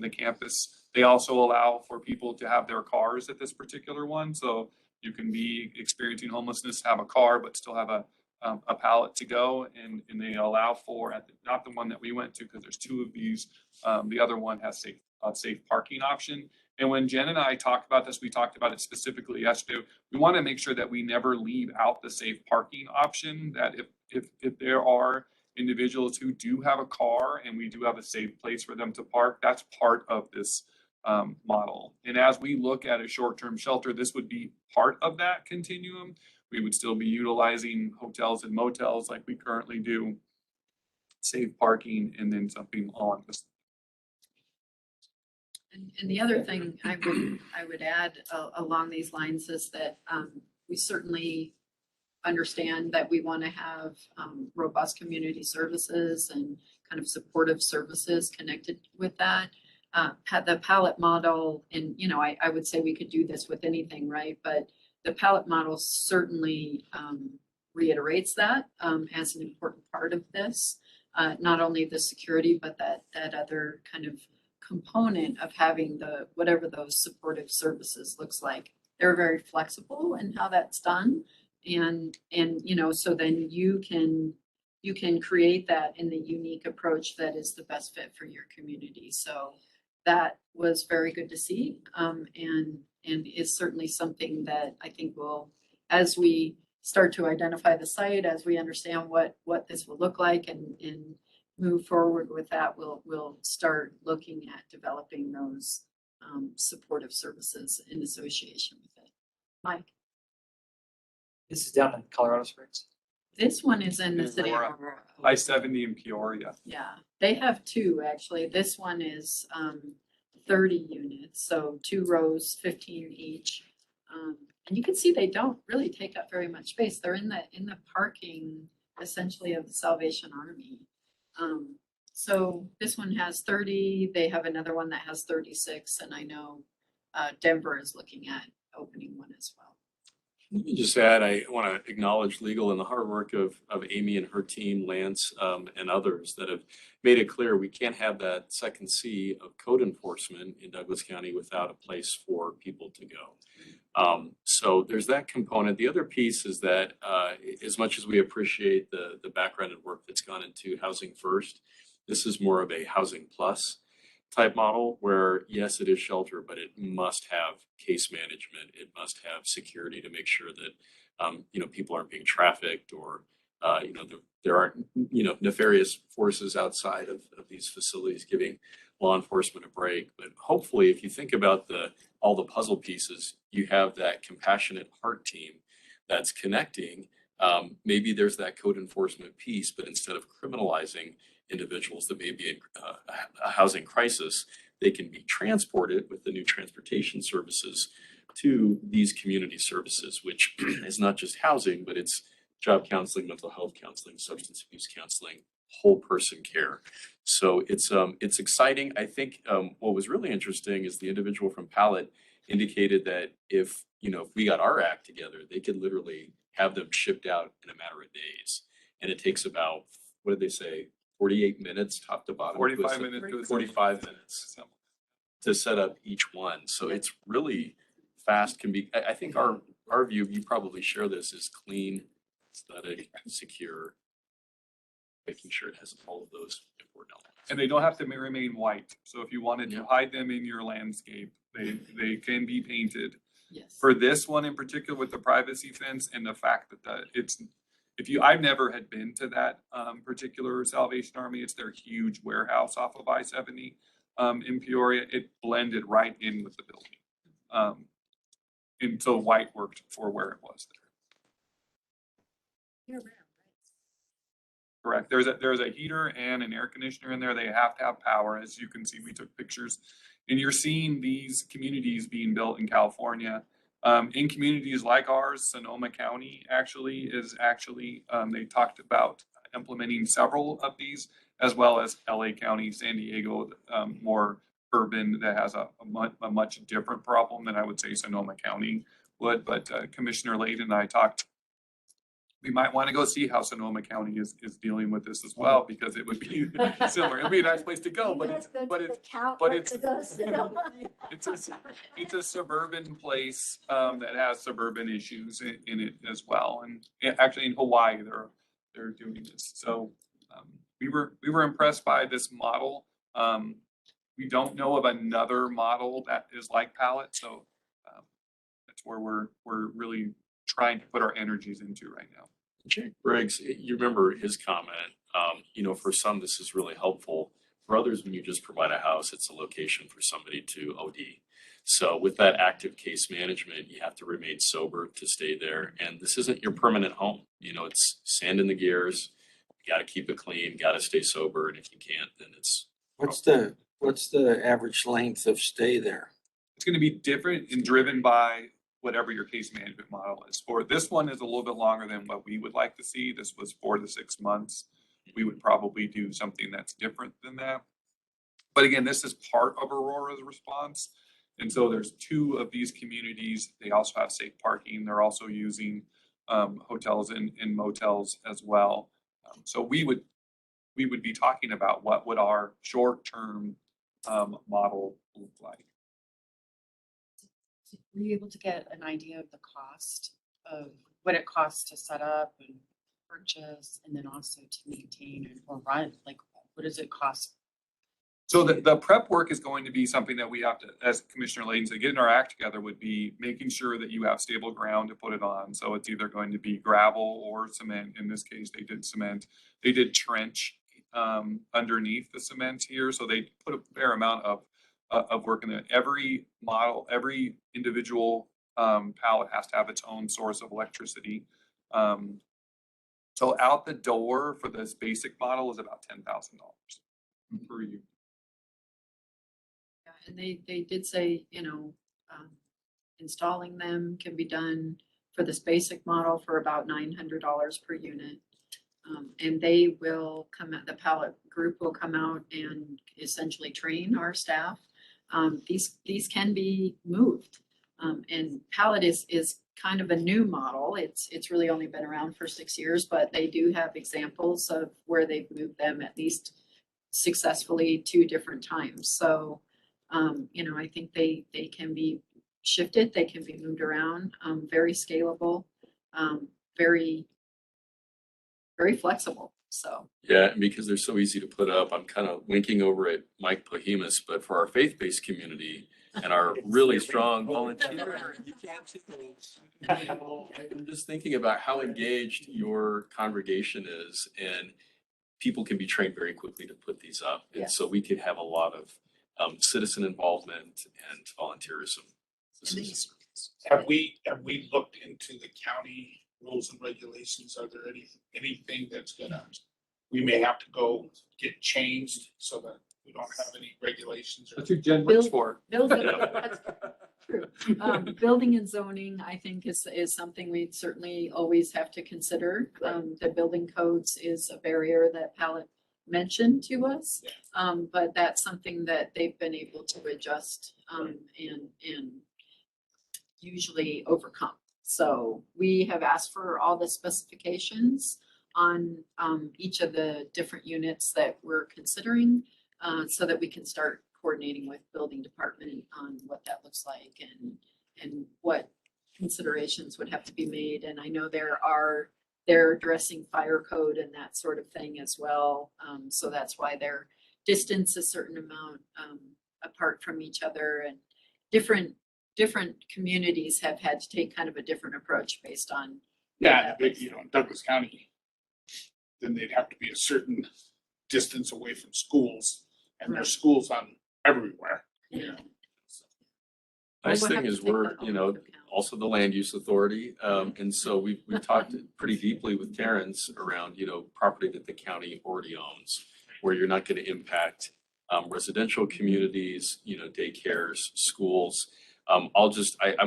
the campus. They also allow for people to have their cars at this particular one, so you can be experiencing homelessness, have a car, but still have a pallet to go, and they allow for, not the one that we went to because there's 2 of these. The other one has safe parking option. And when Jen and I talked about this, we talked about it specifically yesterday. We want to make sure that we never leave out the safe parking option, that if there are individuals who do have a car and we do have a safe place for them to park, that's part of this model. And as we look at a short-term shelter, this would be part of that continuum. We would still be utilizing hotels and motels like we currently do, safe parking, and then something along this. And the other thing I would add along these lines is that we certainly understand that we want to have robust community services and kind of supportive services connected with that. Had the palette model, and you know, I would say we could do this with anything, right? But the palette model certainly reiterates that as an important part of this. Not only the security, but that other kind of component of having the whatever those supportive services looks like. They're very flexible in how that's done, and you know, so then you can create that in the unique approach that is the best fit for your community. So that was very good to see, and is certainly something that I think will, as we start to identify the site, as we understand what this will look like and move forward with that, we'll start looking at developing those supportive services in association with it. Mike? This is down in Colorado Springs. This one is in the In city of Aurora. Aurora. I-70 in Peoria. Yeah, they have two, actually. This one is 30 units, so 2 rows, 15 each. And you can see they don't really take up very much space. They're in the parking essentially of the Salvation Army. So this one has 30, they have another one that has 36, and I know Denver is looking at opening one as well. Let me just add, I want to acknowledge legal and the hard work of Amy and her team, Lance, and others that have made it clear we can't have that second C of code enforcement in Douglas County without a place for people to go. So there's that component. The other piece is that as much as we appreciate the background and work that's gone into Housing First, this is more of a Housing Plus type model where, yes, it is shelter, but it must have case management. It must have security to make sure that, you know, people aren't being trafficked or, you know, there aren't, you know, nefarious forces outside of these facilities giving law enforcement a break. But hopefully, if you think about all the puzzle pieces, you have that compassionate heart team that's connecting. Maybe there's that code enforcement piece, but instead of criminalizing individuals that may be in a housing crisis, they can be transported with the new transportation services to these community services, which is not just housing, but it's job counseling, mental health counseling, substance abuse counseling, whole person care. So it's exciting. I think what was really interesting is the individual from Palette indicated that if we got our act together, they could literally have them shipped out in a matter of days. And it takes about, what did they say, 48 minutes top to bottom? 45 minutes. 45 minutes to set up each one. So it's really fast. I think our view, you probably share this, is clean, aesthetic, secure, making sure it has all of those important elements. And they don't have to remain white. So if you wanted to hide them in your landscape, they can be painted. Yes. For this one in particular with the privacy fence and the fact that I've never had been to that particular Salvation Army. It's their huge warehouse off of I-70 in Peoria. It blended right in with the building. And so white worked for where it was there. Correct. There's a heater and an air conditioner in there. They have to have power. As you can see, we took pictures. And you're seeing these communities being built in California. In communities like ours, Sonoma County they talked about implementing several of these, as well as LA County, San Diego, more urban, that has a much different problem than I would say Sonoma County would. But Commissioner Layden and I talked. We might want to go see how Sonoma County is dealing with this as well, because it would be similar. It'd be a nice place to go, but it's a suburban place that has suburban issues in it as well. And actually in Hawaii, they're doing this. So we were impressed by this model. We don't know of another model that is like Palette, so that's where we're really trying to put our energies into right now. Jack Briggs, you remember his comment, for some, this is really helpful. For others, when you just provide a house, it's a location for somebody to OD. So with that active case management, you have to remain sober to stay there. And this isn't your permanent home. It's sand in the gears. You got to keep it clean, got to stay sober. And if you can't, then it's. What's the average length of stay there? It's going to be different and driven by whatever your case management model is. For this one is a little bit longer than what we would like to see. This was 4 to 6 months. we would probably do something that's different than that. But again, this is part of Aurora's response. And so there's 2 of these communities. They also have safe parking. They're also using hotels and motels as well. So we would be talking about what would our short-term model look like. Were you able to get an idea of the cost of what it costs to set up and purchase and then also to maintain and or run? Like, what does it cost? So the prep work is going to be something that we have to, as Commissioner Layden said, getting our act together would be making sure that you have stable ground to put it on. So it's either going to be gravel or cement. In this case, they did cement. They did trench underneath the cement here. So they put a fair amount of work in it. Every model, every individual pallet has to have its own source of electricity. So out the door for this basic model is about $10,000 per unit. And they did say, you know, installing them can be done for this basic model for about $900 per unit. And they will come out, the pallet group will come out and essentially train our staff. These can be moved. And pallet is kind of a new model. It's really only been around for 6 years, but they do have examples of where they've moved them at least successfully 2 different times. So, you know, I think they can be shifted, they can be moved around, very scalable, very flexible. So. Yeah, and because they're so easy to put up, I'm kind of winking over at Mike Plahimus, but for our faith-based community and our really strong volunteer, you can't see those. I'm just thinking about how engaged your congregation is, and people can be trained very quickly to put these up. And Yes. so we could have a lot of citizen involvement and volunteerism. Have we looked into the county rules and regulations? Are there anything that's we may have to go get changed so that we don't have any regulations? That's your Jen works for. Building, that's true. Building and zoning, I think is something we certainly always have to consider. The building codes is a barrier that Pallet mentioned to us. But that's something that they've been able to adjust, and usually overcome. So we have asked for all the specifications on each of the different units that we're considering, so that we can start coordinating with building department on what that looks like and what considerations would have to be made. And I know they're addressing fire code and that sort of thing as well. So that's why they're distance a certain amount apart from each other, and different communities have had to take kind of a different approach based on. Yeah, but you know, in Douglas County, then they'd have to be a certain distance away from schools, and there's schools on everywhere. Yeah. Nice thing is we're, you know, also the land use authority. And so we've talked pretty deeply with Karen's around, you know, property that the county already owns, where you're not going to impact residential communities, you know, daycares, schools. I'm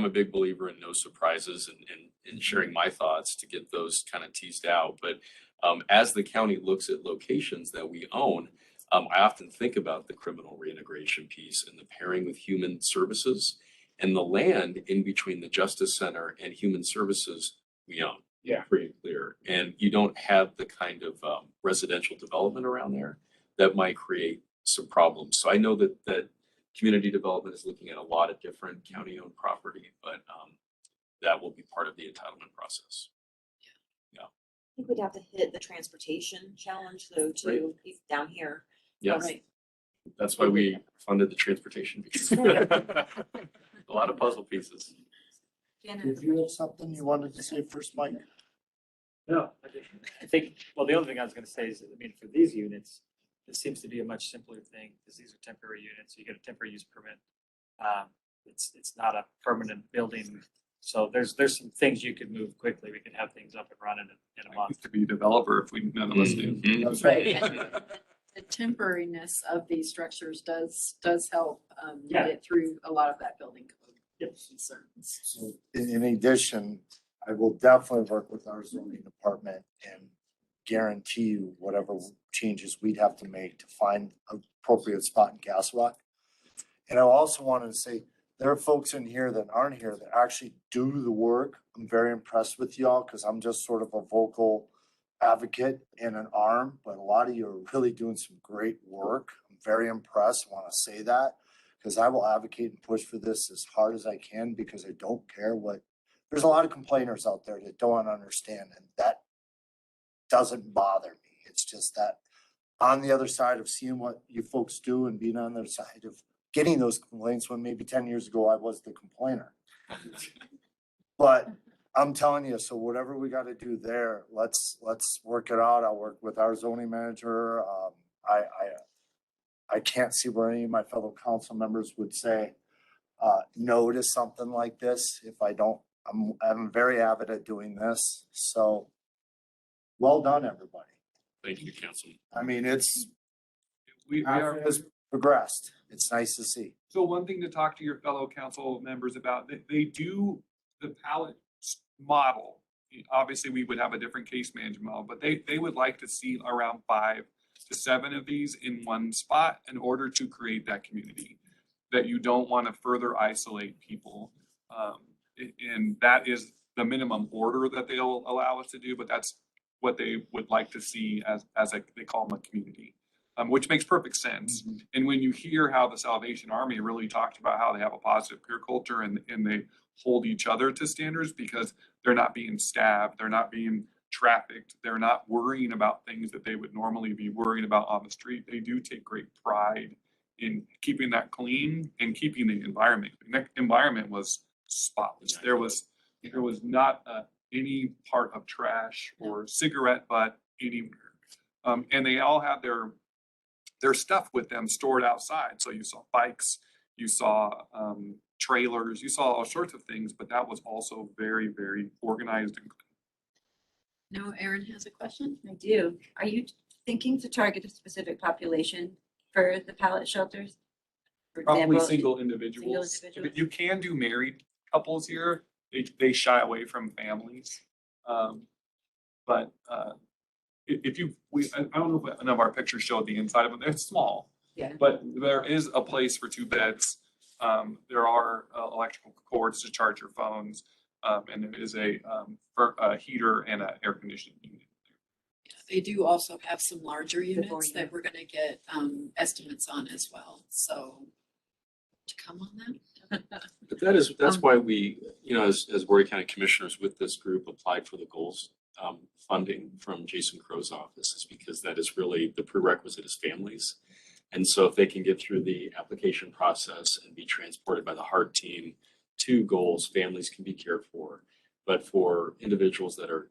a big believer in no surprises and sharing my thoughts to get those kind of teased out. But as the county looks at locations that we own, I often think about the criminal reintegration piece and the pairing with human services. And the land in between the Justice Center and Human Services, we own. Yeah. Pretty clear. And you don't have the kind of residential development around there that might create some problems. So I know that community development is looking at a lot of different county-owned property, but that will be part of the entitlement process. Yeah. I think we'd have to hit the transportation challenge though too, down here. Yes. Right. That's why we funded the transportation piece. A lot of puzzle pieces. Did you have something you wanted to say first, Mike? No, I think, well, the only thing I was gonna say is, I mean, for these units, it seems to be a much simpler thing, because these are temporary units, you get a temporary use permit. It's not a permanent building, so there's some things you could move quickly, we could have things up and running in a month. To be a developer if none of us do. That's right. The temporariness of these structures does help get it through a lot of that building code concerns. So in addition, I will definitely work with our zoning department and guarantee you whatever changes we'd have to make to find an appropriate spot in Castle Rock. And I also wanted to say, there are folks in here that aren't here that actually do the work. I'm very impressed with y'all because I'm just sort of a vocal advocate and an arm, but a lot of you are really doing some great work. I'm very impressed. I want to say that because I will advocate and push for this as hard as I can because I don't care what, there's a lot of complainers out there that don't understand, and that doesn't bother me. It's just that on the other side of seeing what you folks do and being on the other side of getting those complaints when maybe 10 years ago I was the complainer. But I'm telling you, so whatever we got to do there, let's work it out. I'll work with our zoning manager. I can't see where any of my fellow council members would say no to something like this if I don't. I'm very avid at doing this. So well done, everybody. Thank you, Councilman. I mean, We are. has progressed. It's nice to see. So one thing to talk to your fellow council members about, they do the pallet model. Obviously, we would have a different case management model, but they would like to see around 5 to 7 of these in one spot in order to create that community, that you don't want to further isolate people. And that is the minimum order that they'll allow us to do, but that's what they would like to see as they call them a community. Which makes perfect sense. Mm-hmm. And when you hear how the Salvation Army really talked about how they have a positive peer culture and they hold each other to standards because they're not being stabbed, they're not being trafficked, they're not worrying about things that they would normally be worrying about on the street. They do take great pride in keeping that clean and keeping the environment. And that environment was spotless. There was not any part of trash or cigarette butt anywhere. And they all had their stuff with them stored outside. So you saw bikes, you saw trailers, you saw all sorts of things, but that was also very, very organized and clean. No, Erin has a question. I do. Are you thinking to target a specific population for the pallet shelters? For Probably example, single individuals. You can do married couples here. They shy away from families. But I don't know if none of our pictures showed the inside of them. It's small, yeah. But there is a place for 2 beds. There are electrical cords to charge your phones, and there is a heater and an air conditioning unit. They do also have some larger units that we're gonna get estimates on as well. So to come on that. But that's why we, as Warrior County Commissioners with this group applied for the goals funding from Jason Crow's office, is because that is really the prerequisite is families. And so if they can get through the application process and be transported by the HEART team to goals, families can be cared for. But for individuals that are,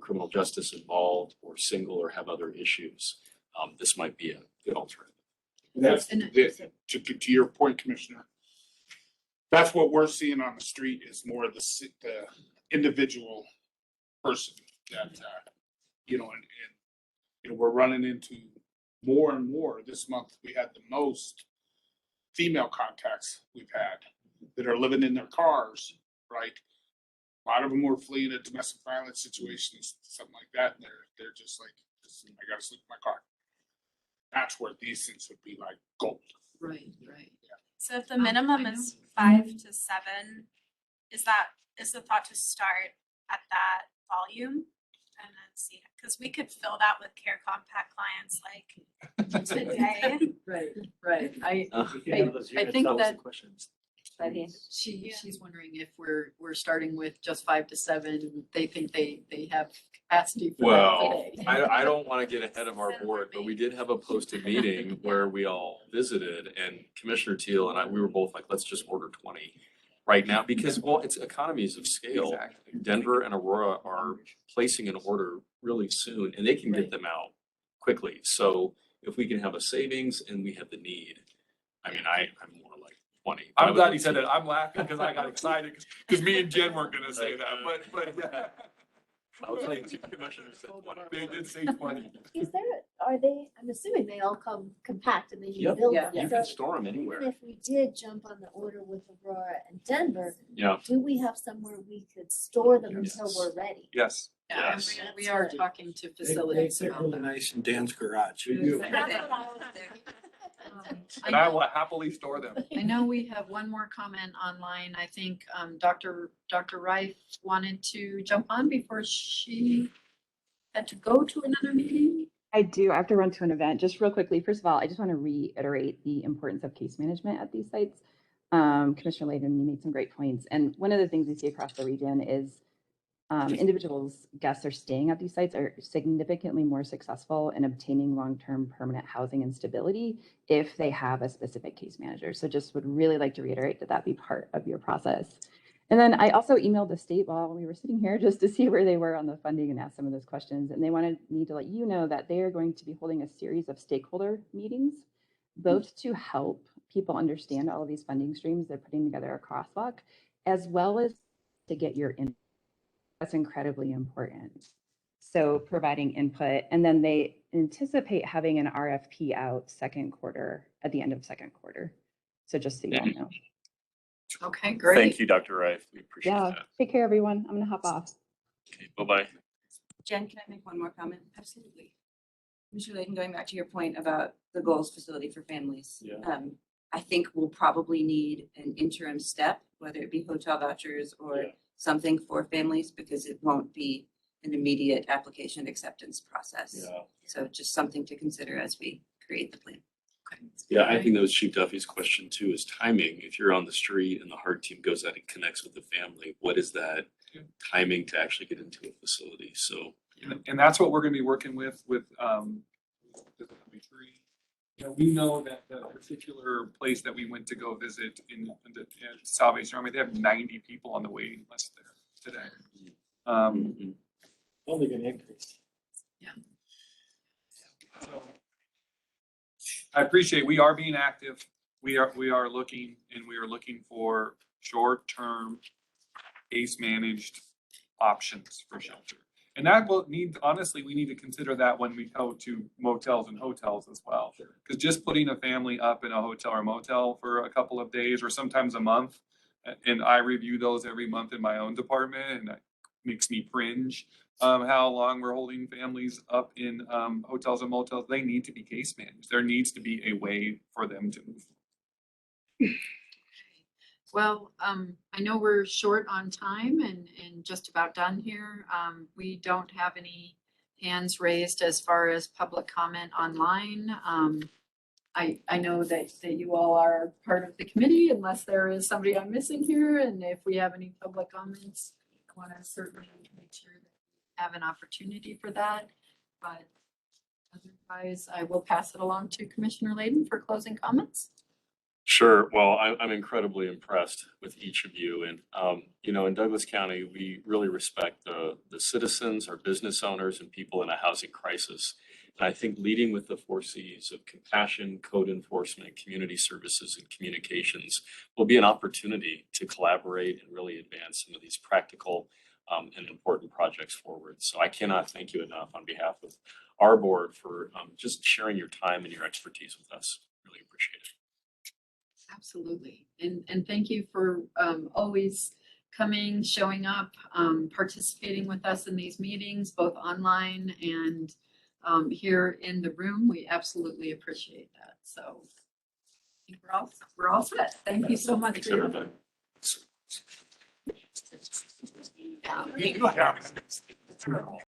criminal justice involved or single or have other issues, this might be a good alternative. That's to your point, Commissioner. That's what we're seeing on the street is more of the individual person that, and we're running into more and more. This month, we had the most female contacts we've had that are living in their cars, right? A lot of them were fleeing a domestic violence situations, something like that. And they're just like, I gotta sleep in my car. That's where these things would be like gold. Right. Yeah. So if the minimum is 5 to 7, is the thought to start at that volume and then see, because we could fill that with care compact clients like today. Right. I think that she's wondering if we're starting with just 5 to 7. They think they have capacity for that today. I don't want to get ahead of our board, but we did have a posted meeting where we all visited, and Commissioner Teal and I, we were both like, let's just order 20 right now, because it's economies of scale. Exactly. Denver and Aurora are placing an order really soon, and they can get them out quickly. So if we can have a savings and we have the need, I mean, I'm more like 20. I'm glad you said that. I'm laughing because I got excited because me and Jen weren't going to say that, but yeah. I was like, Commissioner said 20. They did say 20. I'm assuming they all come compact and then you Yep. build Yeah. them. You can store them anywhere. Even if we did jump on the order with Aurora and Denver, Yeah. do we have somewhere we could store them until we're ready? Yes. Yeah, Yes. we are talking to They facilities sit about really that. nice in Dan's garage. And I will happily store them. I know we have one more comment online. I think Dr. Reif wanted to jump on before she had to go to another meeting. I do. I have to run to an event. Just real quickly, first of all, I just want to reiterate the importance of case management at these sites. Commissioner Layden, you made some great points. And one of the things we see across the region is individuals, guests are staying at these sites are significantly more successful in obtaining long-term permanent housing and stability if they have a specific case manager. So just would really like to reiterate that be part of your process. And then I also emailed the state while we were sitting here just to see where they were on the funding and ask some of those questions. And they wanted me to let you know that they are going to be holding a series of stakeholder meetings, both to help people understand all of these funding streams. They're putting together a crosswalk, as well as to get your input. That's incredibly important. So providing input, and then they anticipate having an RFP out second quarter, at the end of second quarter. So just so you all know. Okay, great. Thank you, Dr. Reif. We appreciate Yeah, that. take care, everyone. I'm gonna hop off. Okay, bye-bye. Jen, can I make one more comment? Absolutely. Commissioner Layden, going back to your point about the goals facility for families. Yeah. I think we'll probably need an interim step, whether it be hotel vouchers or something for families, because it won't be an immediate application acceptance process. Yeah. So just something to consider as we create the plan. Yeah, I think that was Chief Duffy's question too, is timing. If you're on the street and the HEART team goes out and connects with the family, what is that timing to actually get into a facility? So. And that's what we're gonna be working with you know, we know that the particular place that we went to go visit in Salvation Army, they have 90 people on the waiting list there today. Only gonna increase. So I appreciate, we are being active. We are looking, and we are looking for short-term case managed options for shelter. And that will honestly, we need to consider that when we go to motels and hotels as well. Because just putting a family up in a hotel or motel for a couple of days or sometimes a month, and I review those every month in my own department, and that makes me cringe. How long we're holding families up in hotels and motels, they need to be case managed. There needs to be a way for them to move. Well, I know we're short on time and just about done here. We don't have any hands raised as far as public comment online. I know that you all are part of the committee unless there is somebody I'm missing here. And if we have any public comments, I want to certainly make sure that we have an opportunity for that. But otherwise, I will pass it along to Commissioner Layden for closing comments. Sure. Well, I'm incredibly impressed with each of you. And, you know, in Douglas County, we really respect the citizens, our business owners, and people in a housing crisis. And I think leading with the 4 C's of compassion, code enforcement, community services, and communications will be an opportunity to collaborate and really advance some of these practical and important projects forward. So I cannot thank you enough on behalf of our board for just sharing your time and your expertise with us. Really appreciate it. Absolutely. And thank you for always coming, showing up, participating with us in these meetings, both online and here in the room. We absolutely appreciate that. So I think we're all set. Thank you so much. Thanks, everybody. Yeah.